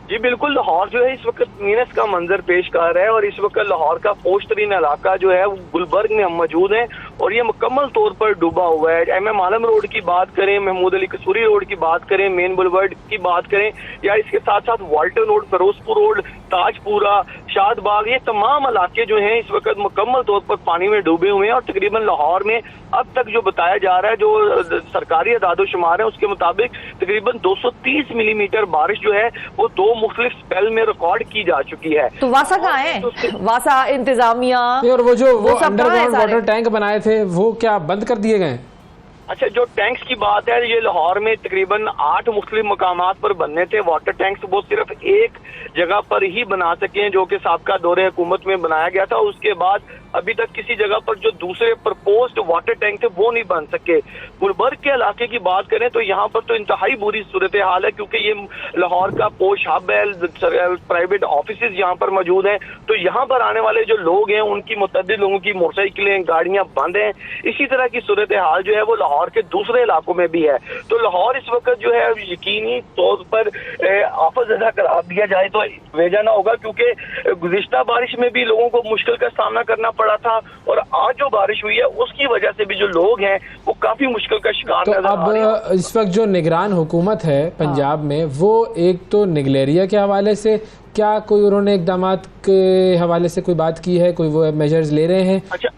Speaker 10: जी बिल्कुल, लाहौर जो है इस वक्त मीनस का मंजर पेश कर रहा है और इस वक्त लाहौर का पोश तरीन इलाका जो है वो गुलबर्ग में हम मौजूद हैं और ये मुकम्मल तौर पर डूबा हुआ है। MM आलम रोड की बात करें, महमूद अली कसूरी रोड की बात करें, मेन बुलवर्ड की बात करें या इसके साथ साथ Walton road, Ferozepur road, Tajpura, Shadbagh, ये तमाम इलाके जो हैं इस वक्त मुकम्मल तौर पर पानी में डूबे हुए हैं। और तकरीबन लाहौर में अब तक जो बताया जा रहा है, जो सरकारी अदादोशुमार है उसके मुताबिक तकरीबन 230 मिलीमीटर बारिश जो है वो 2 मुख्तलिफ स्पेल में रिकॉर्ड की जा चुकी है।
Speaker 1: तो वासा कहाँ है? वासा इंतजामिया
Speaker 2: और वो जो अंडरग्राउंड वाटर टैंक बनाए थे वो क्या बंद कर दिए गए?
Speaker 10: अच्छा, जो टैंक्स की बात है, ये लाहौर में तकरीबन 8 मुख्तलिफ मकामात पर बनने थे वाटर टैंक्स, वो सिर्फ एक जगह पर ही बना सके हैं जो कि साबका दौरे हुकूमत में बनाया गया था। उसके बाद अभी तक किसी जगह पर जो दूसरे प्रपोज्ड वाटर टैंक थे वो नहीं बन सके। गुलबर्ग के इलाके की बात करें तो यहाँ पर तो इंतहाई बुरी सूरत हाल है, क्योंकि ये लाहौर का पोश हब है, प्राइवेट ऑफिस यहाँ पर मौजूद हैं, तो यहाँ पर आने वाले जो लोग हैं उनकी मुतअद्दिद लोगों की मोटरसाइकिलें, गाड़ियां बंद हैं। इसी तरह की सूरत हाल जो है वो लाहौर के दूसरे इलाकों में भी है। तो लाहौर इस वक्त जो है यकीनी तौर पर आफतज़दा करार दिया जाए तो वजह ना होगा, क्योंकि गुज़िश्ता बारिश में भी लोगों को मुश्किल का सामना करना पड़ा था और आज जो बारिश हुई है उसकी वजह से भी जो लोग हैं वो काफी मुश्किल का शिकार
Speaker 2: तो
Speaker 10: नजर आ रहे हैं।
Speaker 2: अब इस वक्त जो निगरान हुकूमत है पंजाब में, वो एक तो निगलेरिया के हवाले से क्या कोई उन्होंने इकदाम के हवाले से कोई बात की है, कोई वो मेजर्स ले रहे हैं?
Speaker 10: अच्छा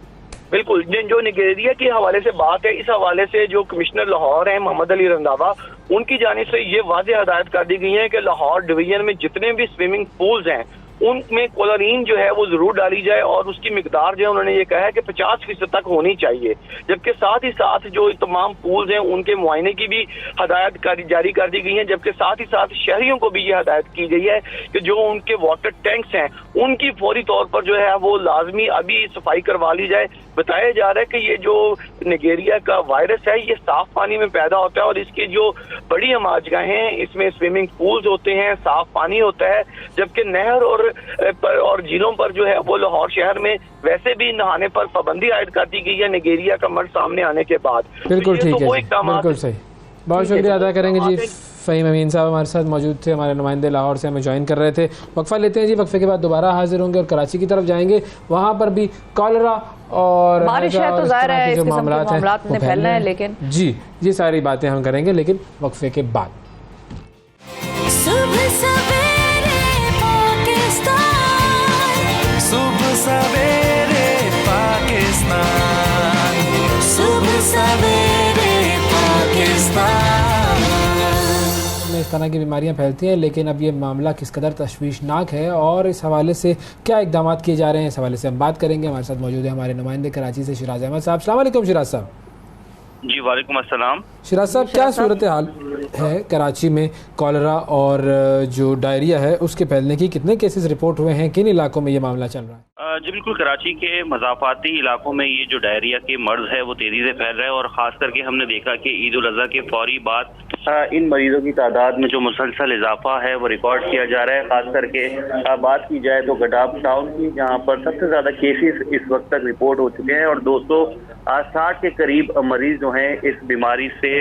Speaker 10: बिल्कुल, जो निगेरिया के हवाले से बात है, इस हवाले से जो कमिश्नर लाहौर हैं मोहम्मद अली रंधावा, उनकी जानिब से ये वाज़ेह हदायत कर दी गई है कि लाहौर डिवीजन में जितने भी स्विमिंग पूल्स हैं उनमें क्लोरीन जो है वो जरूर डाली जाए और उसकी मिकदार जो है उन्होंने ये कहा है कि 50% तक होनी चाहिए। जबकि साथ ही साथ जो तमाम पूल्स हैं उनके मुआयने की भी हदायत जारी कर दी गई है। जबकि साथ ही साथ शहरियों को भी ये हदायत की गई है कि जो उनके वाटर टैंक्स हैं उनकी फौरी तौर पर जो है वो लाजमी अभी सफाई करवा ली जाए। बताया जा रहा है कि ये जो निगेरिया का वायरस है ये साफ पानी में पैदा होता है और इसकी जो बड़ी हमाजगाहें हैं इसमें स्विमिंग पूल्स होते हैं, साफ पानी होता है, जबकि नहर और झीलों पर जो है वो लाहौर शहर में वैसे भी नहाने पर पाबंदी आयद कर दी गई है निगेरिया का मर्ज सामने आने के बाद।
Speaker 2: बिल्कुल ठीक है, बिल्कुल सही। बहुत शुक्रिया अदा करेंगे जी। फ़हीम अमीन साहब हमारे साथ मौजूद थे, हमारे नुमाइंदे लाहौर से हमें ज्वाइन कर रहे थे। वक्फा लेते हैं जी, वक्फे के बाद दोबारा हाजिर होंगे और कराची की तरफ जाएंगे, वहाँ पर भी कॉलरा और
Speaker 1: बारिश है तो ज़ाहिर है
Speaker 2: जो मामलात हैं
Speaker 1: फैलना है, लेकिन
Speaker 2: जी ये सारी बातें हम करेंगे लेकिन वक्फे के बाद।
Speaker 4: सुबह सवेरे पाकिस्तान,
Speaker 7: सुबह सवेरे पाकिस्तान,
Speaker 4: सुबह सवेरे पाकिस्तान।
Speaker 2: इस तरह की बीमारियां फैलती हैं, लेकिन अब ये मामला किस कदर तशवीशनाक है और इस हवाले से क्या इकदाम किए जा रहे हैं, इस हवाले से हम बात करेंगे। हमारे साथ मौजूद है हमारे नुमाइंदे कराची से शिराज अहमद साहब। अस्सलाम वालेकुम शिराज साहब।
Speaker 11: जी वालेकुम अस्सलाम।
Speaker 2: शिराज साहब, क्या सूरत हाल है कराची में कॉलरा और जो डायरिया है उसके फैलने की? कितने केसेस रिपोर्ट हुए हैं, किन इलाकों में ये मामला चल रहा है?
Speaker 11: जी बिल्कुल, कराची के मज़ाफ़ाती इलाकों में ये जो डायरिया के मर्ज है वो तेज़ी से फैल रहा है और ख़ास करके हमने देखा कि ईद उल अज़हा के फौरी बाद इन मरीजों की तादाद में जो मुसलसल इजाफा है वो रिकॉर्ड किया जा रहा है। ख़ास करके बात की जाए तो गडाब टाउन की, जहाँ पर सबसे ज़्यादा केसेस इस वक्त तक रिपोर्ट हो चुके हैं और 260 के करीब मरीज जो हैं इस बीमारी से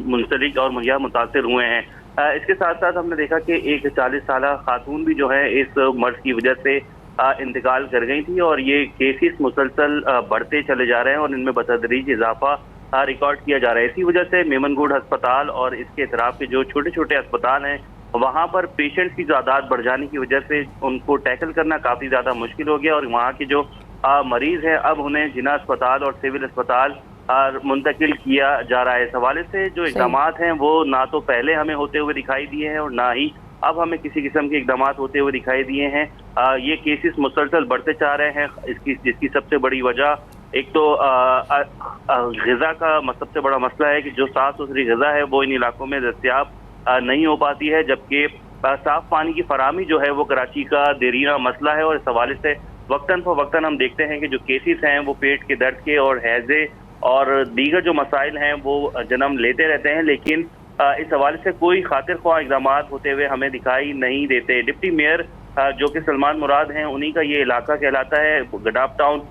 Speaker 11: मुंसलिक और मुतासिर हुए हैं। इसके साथ साथ हमने देखा कि एक 40 साल खातून भी जो है इस मर्ज की वजह से इंतकाल कर गई थी और ये केसेस मुसलसल बढ़ते चले जा रहे हैं और इनमें बतदरीज इजाफा रिकॉर्ड किया जा रहा है। इसी वजह से मेमनगुड अस्पताल और इसके इतराफ के जो छोटे छोटे अस्पताल हैं वहाँ पर पेशेंट्स की तादाद बढ़ जाने की वजह से उनको टैकल करना काफ़ी ज़्यादा मुश्किल हो गया और वहाँ के जो मरीज़ हैं अब उन्हें जिला अस्पताल और सिविल अस्पताल मुंतकिल किया जा रहा है। इस हवाले से जो इक़दाम हैं वो ना तो पहले हमें होते हुए दिखाई दिए हैं और ना ही अब हमें किसी किस्म के इक़दाम होते हुए दिखाई दिए हैं। ये केसेस मुसलसल बढ़ते जा रहे हैं। जिसकी सबसे बड़ी वजह एक तो ग़िज़ा का सबसे बड़ा मसला है कि जो साफ़ सुथरी ग़िज़ा है वो इन इलाकों में दस्तयाब नहीं हो पाती है, जबकि साफ़ पानी की फराहमी जो है वो कराची का देरीना मसला है। और इस हवाले से वक्तन फ़वक्तन हम देखते हैं कि जो केसेस हैं वो पेट के दर्द के और हैज़े और दीगर जो मसाइल हैं वो जन्म लेते रहते हैं, लेकिन इस हवाले से कोई खातिर ख्वाह इक़दाम होते हुए हमें दिखाई नहीं देते। डिप्टी मेयर जो कि सलमान मुराद हैं उन्हीं का ये इलाका कहलाता है गडाप टाउन।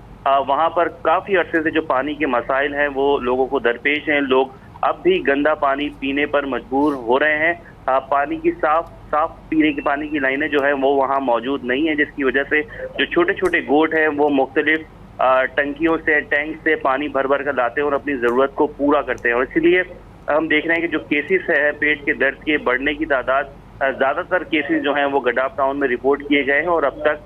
Speaker 11: वहाँ पर काफ़ी अरसे से जो पानी के मसाइल हैं वो लोगों को दरपेश हैं। लोग अब भी गंदा पानी पीने पर मजबूर हो रहे हैं। पानी की साफ पीने के पानी की लाइनें जो है वो वहाँ मौजूद नहीं है, जिसकी वजह से जो छोटे छोटे गोट हैं वो मुख्तलिफ टंकियों से टैंक से पानी भर भर कर लाते हैं और अपनी ज़रूरत को पूरा करते हैं। और इसीलिए हम देख रहे हैं कि जो केसेस है पेट के दर्द के बढ़ने की तादाद ज़्यादातर केसेस जो हैं वो गडाप टाउन में रिपोर्ट किए गए हैं और अब तक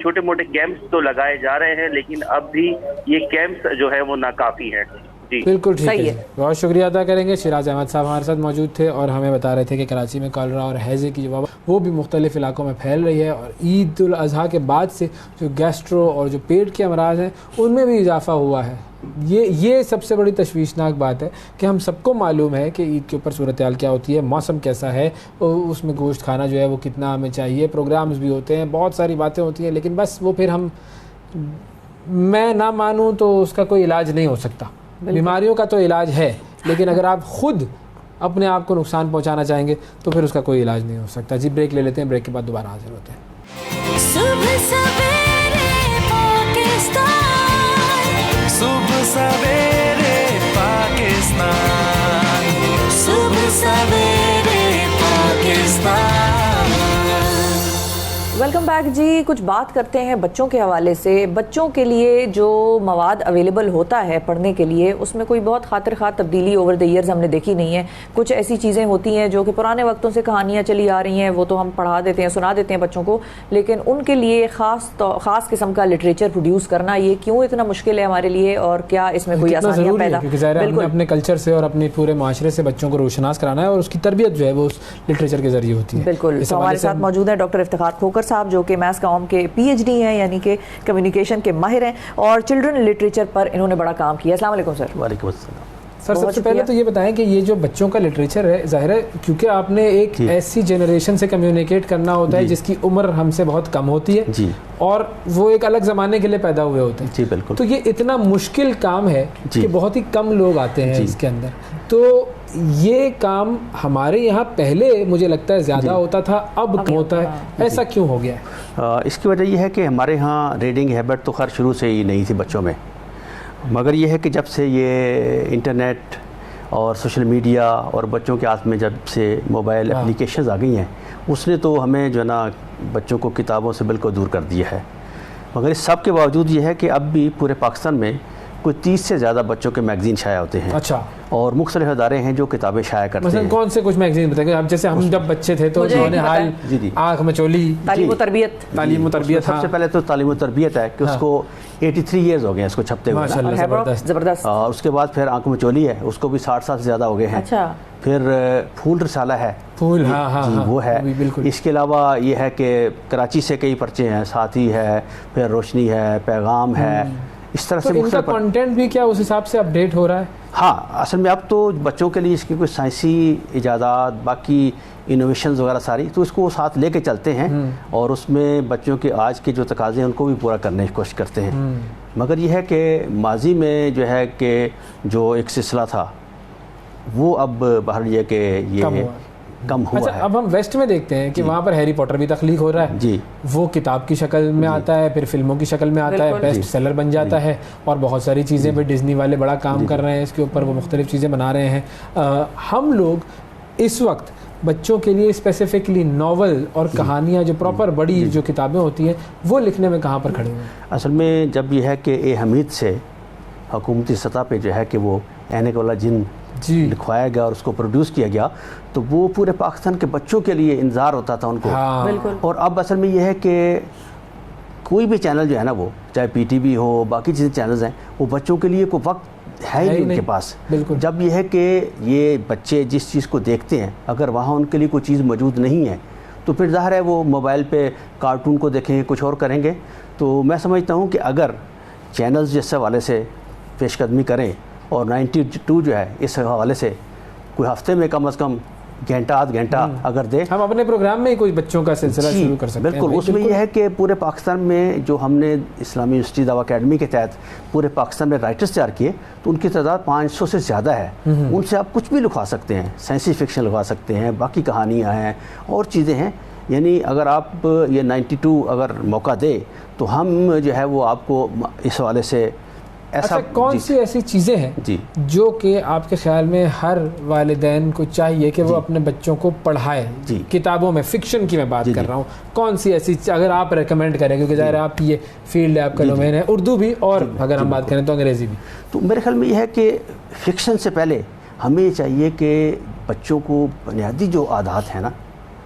Speaker 11: छोटे मोटे कैंप्स तो लगाए जा रहे हैं, लेकिन अब भी ये कैंप्स जो है वो नाकाफ़ी हैं।
Speaker 2: बिल्कुल ठीक है। बहुत शुक्रिया अदा करेंगे। शिराज अहमद साहब हमारे साथ मौजूद थे और हमें बता रहे थे कि कराची में कॉलरा और हैज़े की जो वबा वो भी मुख्तलिफ इलाकों में फैल रही है और ईद उल अज़हा के बाद से जो गैस्ट्रो और जो पेट के अमराज हैं उनमें भी इजाफा हुआ है। ये सबसे बड़ी तशवीशनाक बात है कि हम सबको मालूम है कि ईद के ऊपर सूरत हाल क्या होती है, मौसम कैसा है, उसमें गोश्त खाना जो है वो कितना हमें चाहिए, प्रोग्राम्स भी होते हैं, बहुत सारी बातें होती हैं, लेकिन बस वो फिर मैं ना मानूँ तो उसका कोई इलाज नहीं हो सकता। बीमारियों का तो इलाज है, लेकिन अगर आप खुद अपने आप को नुकसान पहुंचाना चाहेंगे तो फिर उसका कोई इलाज नहीं हो सकता। जी ब्रेक ले लेते हैं, ब्रेक के बाद दोबारा हाजिर होते हैं।
Speaker 4: सुबह सवेरे पाकिस्तान,
Speaker 7: सुबह सवेरे पाकिस्तान,
Speaker 4: सुबह सवेरे पाकिस्तान।
Speaker 1: वेलकम बैक जी। कुछ बात करते हैं बच्चों के हवाले से। बच्चों के लिए जो मवाद अवेलेबल होता है पढ़ने के लिए उसमें कोई बहुत खातिर खा तब्दीली ओवर द ईयर्स हमने देखी नहीं है। कुछ ऐसी चीज़ें होती हैं जो कि पुराने वक्तों से कहानियाँ चली आ रही हैं, वो तो हम पढ़ा देते हैं, सुना देते हैं बच्चों को, लेकिन उनके लिए ख़ास किस्म का लिटरेचर प्रोड्यूस करना ये क्यों इतना मुश्किल है हमारे लिए और क्या इसमें कोई आसानियाँ पैदा?
Speaker 2: बिल्कुल अपने कल्चर से और अपने पूरे माशरे से बच्चों को रोशनास कराना है और उसकी तरबियत जो है वो उस लिटरेचर के जरिए होती है।
Speaker 1: बिल्कुल। तो हमारे साथ मौजूद है डॉक्टर इफ्तिखार खोकर साहब जो कि मैथ्स कॉम के PhD हैं, यानी कि कम्युनिकेशन के माहिर हैं और चिल्ड्रन लिटरेचर पर इन्होंने बड़ा काम किया। अस्सलाम वालेकुम सर।
Speaker 12: वालेकुम अस्सलाम
Speaker 2: सर। सबसे पहले तो ये बताएं कि ये जो बच्चों का लिटरेचर है, जाहिर है क्योंकि आपने एक ऐसी जनरेशन से कम्युनिकेट करना होता है जिसकी उम्र हमसे बहुत कम होती है जी, और वो एक अलग ज़माने के लिए पैदा हुए होते हैं जी। बिल्कुल। तो ये इतना मुश्किल काम है कि बहुत ही कम लोग आते हैं इसके अंदर। तो ये काम हमारे यहाँ पहले मुझे लगता है ज़्यादा होता था, अब कम होता है, ऐसा क्यों हो गया है?
Speaker 12: इसकी वजह यह है कि हमारे यहाँ रीडिंग हैबिट तो खैर शुरू से ही नहीं थी बच्चों में, मगर यह है कि जब से ये इंटरनेट और सोशल मीडिया और बच्चों के हाथ में जब से मोबाइल एप्लीकेशंस आ गई हैं, उसने तो हमें जो है ना बच्चों को किताबों से बिल्कुल दूर कर दिया है। मगर इस सब के बावजूद ये है कि अब भी पूरे पाकिस्तान में कोई 30 से ज़्यादा बच्चों के मैगज़ीन शाया होते हैं। अच्छा। और मुख्तलिफ अदारे हैं जो किताबें शाया करते हैं।
Speaker 2: कौन से कुछ मैगज़ीन बताएंगे? अब जैसे हम जब बच्चे थे तो हाल जी आँख मचोली, तालीम व तरबियत।
Speaker 12: सबसे पहले तो तालीम व तरबियत है कि उसको 83 ईयर्स हो गए इसको छपते हुए,
Speaker 1: ज़बरदस्त।
Speaker 12: और उसके बाद फिर आँख मचोली है, उसको भी 60 साल से ज़्यादा हो गए हैं। अच्छा। फिर फूल रसाला है, फूल जी वो है। इसके अलावा ये है कि कराची से कई पर्चे हैं, साथी है, फिर रोशनी है, पैगाम है, इस तरह
Speaker 2: तो से इनका कंटेंट भी क्या उस हिसाब से अपडेट हो रहा है?
Speaker 12: हाँ, असल में अब तो बच्चों के लिए इसकी कोई साइंसी इजादात, बाकी इनोवेशंस वगैरह सारी, तो इसको वो साथ लेके चलते हैं और उसमें बच्चों के आज के जो तकाज़े हैं उनको भी पूरा करने की कोशिश करते हैं। मगर यह है कि माजी में जो है कि जो एक सिलसिला था वो अब बाहर ये कि ये कम हुआ है।
Speaker 2: अब हम वेस्ट में देखते हैं कि वहाँ पर हैरी पॉटर भी तख्लीक हो रहा है जी, वो किताब की शक्ल में आता है, फिर फिल्मों की शक्ल में आता है, बेस्ट सेलर बन जाता है, और बहुत सारी चीज़ें भी डिज्नी वाले बड़ा काम कर रहे हैं इसके ऊपर, वो मुख्तलिफ चीज़ें बना रहे हैं। हम लोग इस वक्त बच्चों के लिए स्पेसिफिकली नॉवल और कहानियाँ जो प्रॉपर बड़ी जो किताबें होती हैं वो लिखने में कहाँ पर खड़े हुए हैं?
Speaker 12: असल में जब यह है कि ए हमीद से हुकूमती सतह पे जो है कि वो ऐनक वाला जिन लिखवाया गया और उसको प्रोड्यूस किया गया, तो वो पूरे पाकिस्तान के बच्चों के लिए इंतज़ार होता था उनको।
Speaker 1: बिल्कुल।
Speaker 12: और अब असल में यह है कि कोई भी चैनल जो है ना, वो चाहे PTV हो, बाकी चीज़ें चैनल्स हैं, वो बच्चों के लिए कोई वक्त है ही नहीं उनके पास।
Speaker 2: बिल्कुल।
Speaker 12: जब यह है कि ये बच्चे जिस चीज़ को देखते हैं, अगर वहाँ उनके लिए कोई चीज़ मौजूद नहीं है, तो फिर ज़ाहिर है वो मोबाइल पे कार्टून को देखेंगे, कुछ और करेंगे। तो मैं समझता हूँ कि अगर चैनल्स जिस हवाले से पेशकदमी करें और 92 जो है इस हवाले से कोई हफ्ते में कम से कम घंटा आध घंटा अगर दे,
Speaker 2: हम अपने प्रोग्राम में ही कोई बच्चों का सिलसिला शुरू कर सकते हैं।
Speaker 12: बिल्कुल। उसमें यह है कि पूरे पाकिस्तान में जो हमने इस्लामी यूनिवर्सिटी दावा अकेडमी के तहत पूरे पाकिस्तान में राइटर्स तैयार किए, तो उनकी तादाद 500 से ज़्यादा है। उनसे आप कुछ भी लिखवा सकते हैं, साइंसी फिक्शन लिखवा सकते हैं, बाकी कहानियाँ हैं और चीज़ें हैं। यानी अगर आप ये 92 अगर मौका दे तो हम जो है वो आपको इस हवाले से ऐसा।
Speaker 2: अच्छा, कौन सी ऐसी चीज़ें हैं
Speaker 12: जी
Speaker 2: जो कि आपके ख्याल में हर वालिदैन को चाहिए कि वो अपने बच्चों को पढ़ाए? किताबों में, फिक्शन की मैं बात कर रहा हूँ, कौन सी ऐसी अगर आप रेकमेंड करें, क्योंकि ज़ाहिर आप ये फील्ड है, आपका डोमेन है, उर्दू भी और अगर हम बात करें तो अंग्रेज़ी भी।
Speaker 12: तो मेरे ख्याल में यह है कि फ़िक्शन से पहले हमें चाहिए कि बच्चों को बुनियादी जो आदत है ना,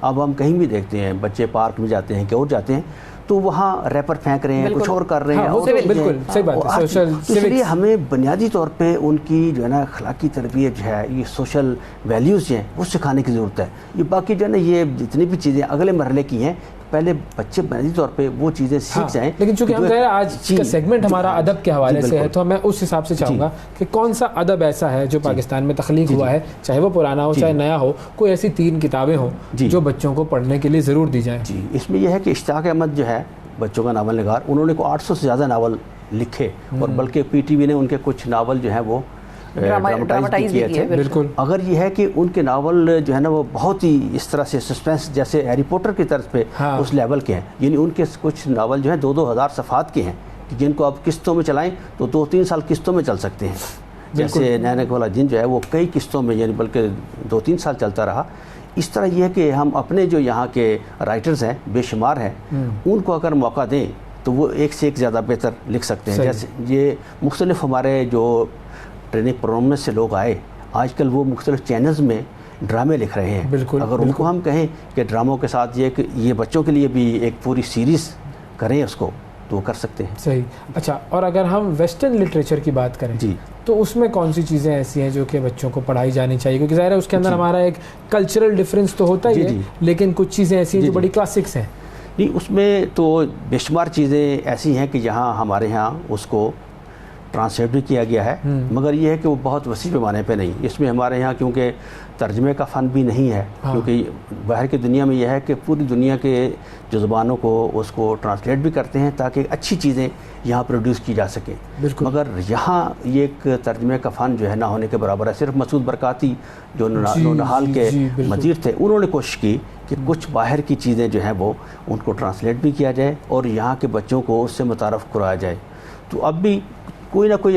Speaker 12: अब हम कहीं भी देखते हैं बच्चे पार्क में जाते हैं, क्यों जाते हैं, तो वहाँ रैपर फेंक रहे हैं, कुछ और कर रहे हैं।
Speaker 2: हाँ, बिल्कुल सही बात है। सोशल
Speaker 12: इसलिए हमें बुनियादी तौर पे उनकी जो है ना अखलाकी तरबियत जो है, ये सोशल वैल्यूज़ जो हैं वो सिखाने की ज़रूरत है। ये बाकी जो है ना ये जितनी भी चीज़ें अगले मरहले की हैं, पहले बच्चे बुनियादी तौर पे वो चीज़ें सीख जाएं।
Speaker 2: लेकिन चूंकि हम आज का सेगमेंट हमारा अदब के हवाले से है, तो मैं उस हिसाब से चाहूँगा कि कौन सा अदब ऐसा है जो पाकिस्तान में तख्लीक हुआ है, चाहे वो पुराना हो चाहे नया हो, कोई ऐसी 3 किताबें हों जो बच्चों को पढ़ने के लिए ज़रूर दी जाएँ?
Speaker 12: जी, इसमें यह है कि इश्तियाक अहमद जो है बच्चों का नावल निगार, उन्होंने को 800 से ज़्यादा नावल लिखे और बल्कि PTV ने उनके कुछ नावल जो है वो ड्रामाटाइज किए थे।
Speaker 2: बिल्कुल।
Speaker 12: अगर ये है कि उनके नावल जो है ना वो बहुत ही इस तरह से सस्पेंस जैसे हैरी पॉटर की तर्ज पे उस लेवल के हैं, यानी उनके कुछ नावल जो है 2-2 हज़ार सफ़ात के हैं, जिनको आप किस्तों में चलाएं तो 2-3 साल किस्तों में चल सकते हैं। जैसे ऐनक वाला जिन जो है वो कई किस्तों में, यानी बल्कि 2-3 साल चलता रहा। इस तरह यह है कि हम अपने जो यहाँ के राइटर्स हैं, बेशुमार हैं, उनको अगर मौका दें तो वो एक से एक ज़्यादा बेहतर लिख सकते हैं। जैसे ये मुख्तलिफ हमारे जो ट्रेनिंग प्रोग्राम में से लोग आए, आजकल वो मुख्तलिफ चैनल्स में ड्रामे लिख रहे हैं।
Speaker 2: बिल्कुल।
Speaker 12: अगर उनको हम कहें कि ड्रामों के साथ ये बच्चों के लिए भी एक पूरी सीरीज़ करें उसको, तो वो कर सकते हैं।
Speaker 2: सही। अच्छा, और अगर हम वेस्टर्न लिटरेचर की बात करें जी, तो उसमें कौन सी चीज़ें ऐसी हैं जो कि बच्चों को पढ़ाई जानी चाहिए? क्योंकि ज़ाहिर है उसके अंदर हमारा एक कल्चरल डिफरेंस तो होता ही है, लेकिन कुछ चीज़ें ऐसी हैं जो बड़ी क्लासिक्स हैं।
Speaker 12: नहीं, उसमें तो बेशुमार चीज़ें ऐसी हैं कि जहाँ हमारे यहाँ उसको ट्रांसलेट भी किया गया है, मगर ये है कि वो बहुत वसी पैमाने पे नहीं। इसमें हमारे यहाँ क्योंकि तर्जमे का फ़न भी नहीं है, क्योंकि बाहर की दुनिया में यह है कि पूरी दुनिया के जो ज़ुबानों को उसको ट्रांसलेट भी करते हैं ताकि अच्छी चीज़ें यहाँ प्रोड्यूस की जा सकें। मगर यहाँ ये एक तर्जमे का फ़न जो है ना होने के बराबर है। सिर्फ मसूद बरकाती जो नौनहाल के मदीर थे, उन्होंने कोशिश की कि कुछ बाहर की चीज़ें जो हैं वो उनको ट्रांसलेट भी किया जाए और यहाँ के बच्चों को उससे मुतारफ़ कराया जाए। तो अब भी कोई ना कोई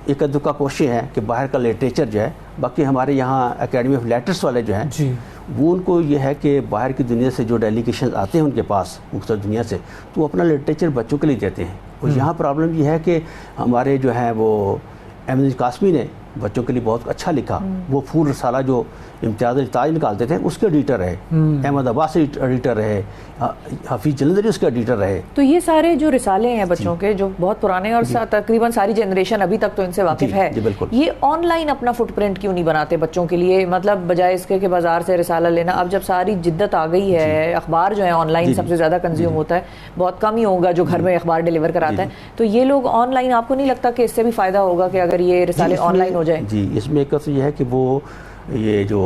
Speaker 12: एक दुक्का कोशिश है कि बाहर का लिटरेचर जो है, बाकी हमारे यहाँ एकेडमी ऑफ लेटर्स वाले जो हैं वो उनको ये है कि बाहर की दुनिया से जो डेलीगेशन आते हैं उनके पास मुख्तलिफ दुनिया से, तो वो अपना लिटरेचर बच्चों के लिए देते हैं। और यहाँ प्रॉब्लम ये है कि हमारे जो है वो अहमद कासमी ने बच्चों के लिए बहुत अच्छा लिखा। वो फूल रसाला जो इम्तियाज़ ताज निकालते थे उसके एडिटर रहे, अहमद अब्बास एडिटर रहे, हफीज़ जलंधरी उसके एडिटर रहे।
Speaker 1: तो ये सारे जो रिसाले हैं बच्चों के जो बहुत पुराने और तकरीबन सारी जनरेशन अभी तक तो इनसे वाकिफ है, ये ऑनलाइन अपना फुटप्रिंट क्यों नहीं बनाते बच्चों के लिए? मतलब बजाय इसके कि बाजार से रिसाला लेना, अब जब सारी जिद्दत आ गई है, अखबार जो है ऑनलाइन सबसे ज़्यादा कंज्यूम होता है, बहुत कम ही होगा जो घर में अखबार डिलीवर कराता है, तो ये लोग ऑनलाइन, आपको नहीं लगता कि इससे भी फ़ायदा होगा कि अगर ये रिसाले ऑनलाइन हो जाए?
Speaker 12: जी, इसमें एक तो यह है कि वो ये जो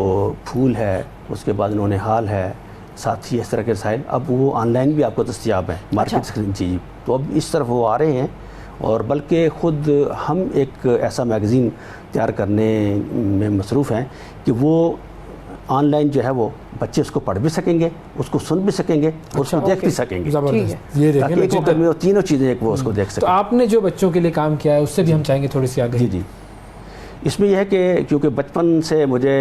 Speaker 12: फूल है, उसके बाद उन्होंने हाल है, साथ ही इस तरह के रसायल अब वो ऑनलाइन भी आपको दस्तयाब है मार्केट से। जी, तो अब इस तरफ वो आ रहे हैं। और बल्कि ख़ुद हम एक ऐसा मैगज़ीन तैयार करने में मसरूफ़ हैं कि वो ऑनलाइन जो है वो बच्चे उसको पढ़ भी सकेंगे, उसको सुन भी सकेंगे, उसको देख भी सकेंगे।
Speaker 2: ये
Speaker 12: देखिए तीनों चीज़ें एक वो उसको देख सकें।
Speaker 2: तो आपने जो बच्चों के लिए काम किया है उससे भी हम चाहेंगे थोड़ी सी आगे।
Speaker 12: जी, इसमें यह है कि क्योंकि बचपन से मुझे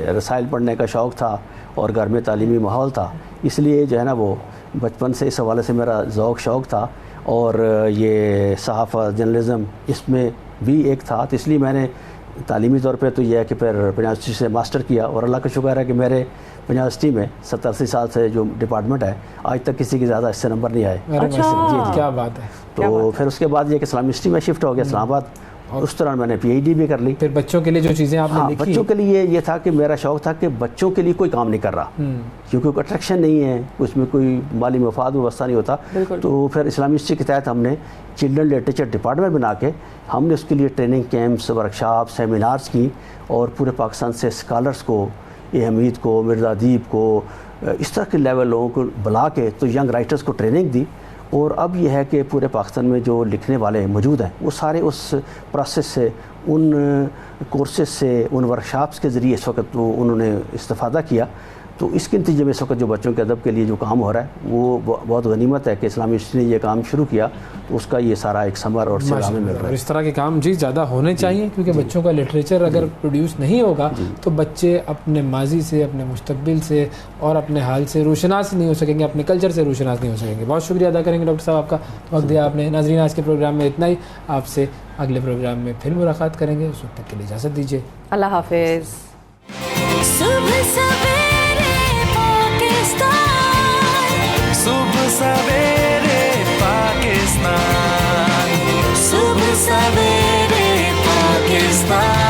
Speaker 12: रसायल पढ़ने का शौक़ था और घर में तालीमी माहौल था, इसलिए जो है ना वो बचपन से इस हवाले से मेरा ज़ौक़ शौक़ था और ये सहाफ़ा जर्नलिज़म इसमें भी एक था। तो इसलिए मैंने तालीमी तौर पे तो यह है कि फिर पंजाब यूनिवर्सिटी से मास्टर किया और अल्लाह का शुक्र है कि मेरे पंजाब यूनिवर्सिटी में 70-80 साल से जो डिपार्टमेंट है आज तक किसी के ज़्यादा इससे नंबर नहीं आए।
Speaker 2: अच्छा, क्या बात है।
Speaker 12: तो फिर उसके बाद ये कि इस्लाम यूनिवर्सिटी में शिफ्ट हो गया इस्लामाबाद, और उस दौरान मैंने PhD भी कर ली।
Speaker 2: फिर बच्चों के लिए जो चीज़ें आपने लिखी,
Speaker 12: बच्चों के लिए ये था कि मेरा शौक़ था कि बच्चों के लिए कोई काम नहीं कर रहा, क्योंकि कोई अट्रैक्शन नहीं है, उसमें कोई माली मफाद व्यवस्था नहीं होता। तो फिर इस्लामी हिस्ट्री के तहत हमने चिल्ड्रन लिटरेचर डिपार्टमेंट बना के हमने उसके लिए ट्रेनिंग कैंप्स, वर्कशॉप, सेमिनार्स की और पूरे पाकिस्तान से स्कॉलर्स को, हमीद को, मिर्ज़ा अदीब को, इस तरह के लेवल लोगों को बुला के तो यंग राइटर्स को ट्रेनिंग दी। और अब यह है कि पूरे पाकिस्तान में जो लिखने वाले मौजूद हैं वो सारे उस प्रोसेस से, उन कोर्सेज से, उन वर्कशॉप्स के ज़रिए इस वक्त वो उन्होंने इस्तेफ़ादा किया। तो इसके नतीजे में इस वक्त जो बच्चों के अदब के लिए जो काम हो रहा है वो बहुत गनीमत है कि इस्लामी हिस्ट्री ने ये काम शुरू किया, तो उसका ये सारा एक समर और सिला में मिल रहा है।
Speaker 2: इस तरह के काम जी ज़्यादा होने चाहिए, क्योंकि बच्चों का लिटरेचर अगर प्रोड्यूस नहीं होगा तो बच्चे अपने माजी से, अपने मुस्तकबिल से और अपने हाल से रोशनास नहीं हो सकेंगे, अपने कल्चर से रोशनास नहीं हो सकेंगे। बहुत शुक्रिया अदा करेंगे डॉक्टर साहब, आपका वक्त दिया आपने। नाज़रीन, आज के प्रोग्राम में इतना ही, आपसे अगले प्रोग्राम में फिर मुलाकात करेंगे, उस वक्त तक के लिए इजाज़त दीजिए।
Speaker 1: अल्लाह हाफिज़।
Speaker 4: सुबह सवेरे पाकिस्तान,
Speaker 7: सुबह सवेरे पाकिस्तान,
Speaker 4: सुबह सवेरे पाकिस्तान।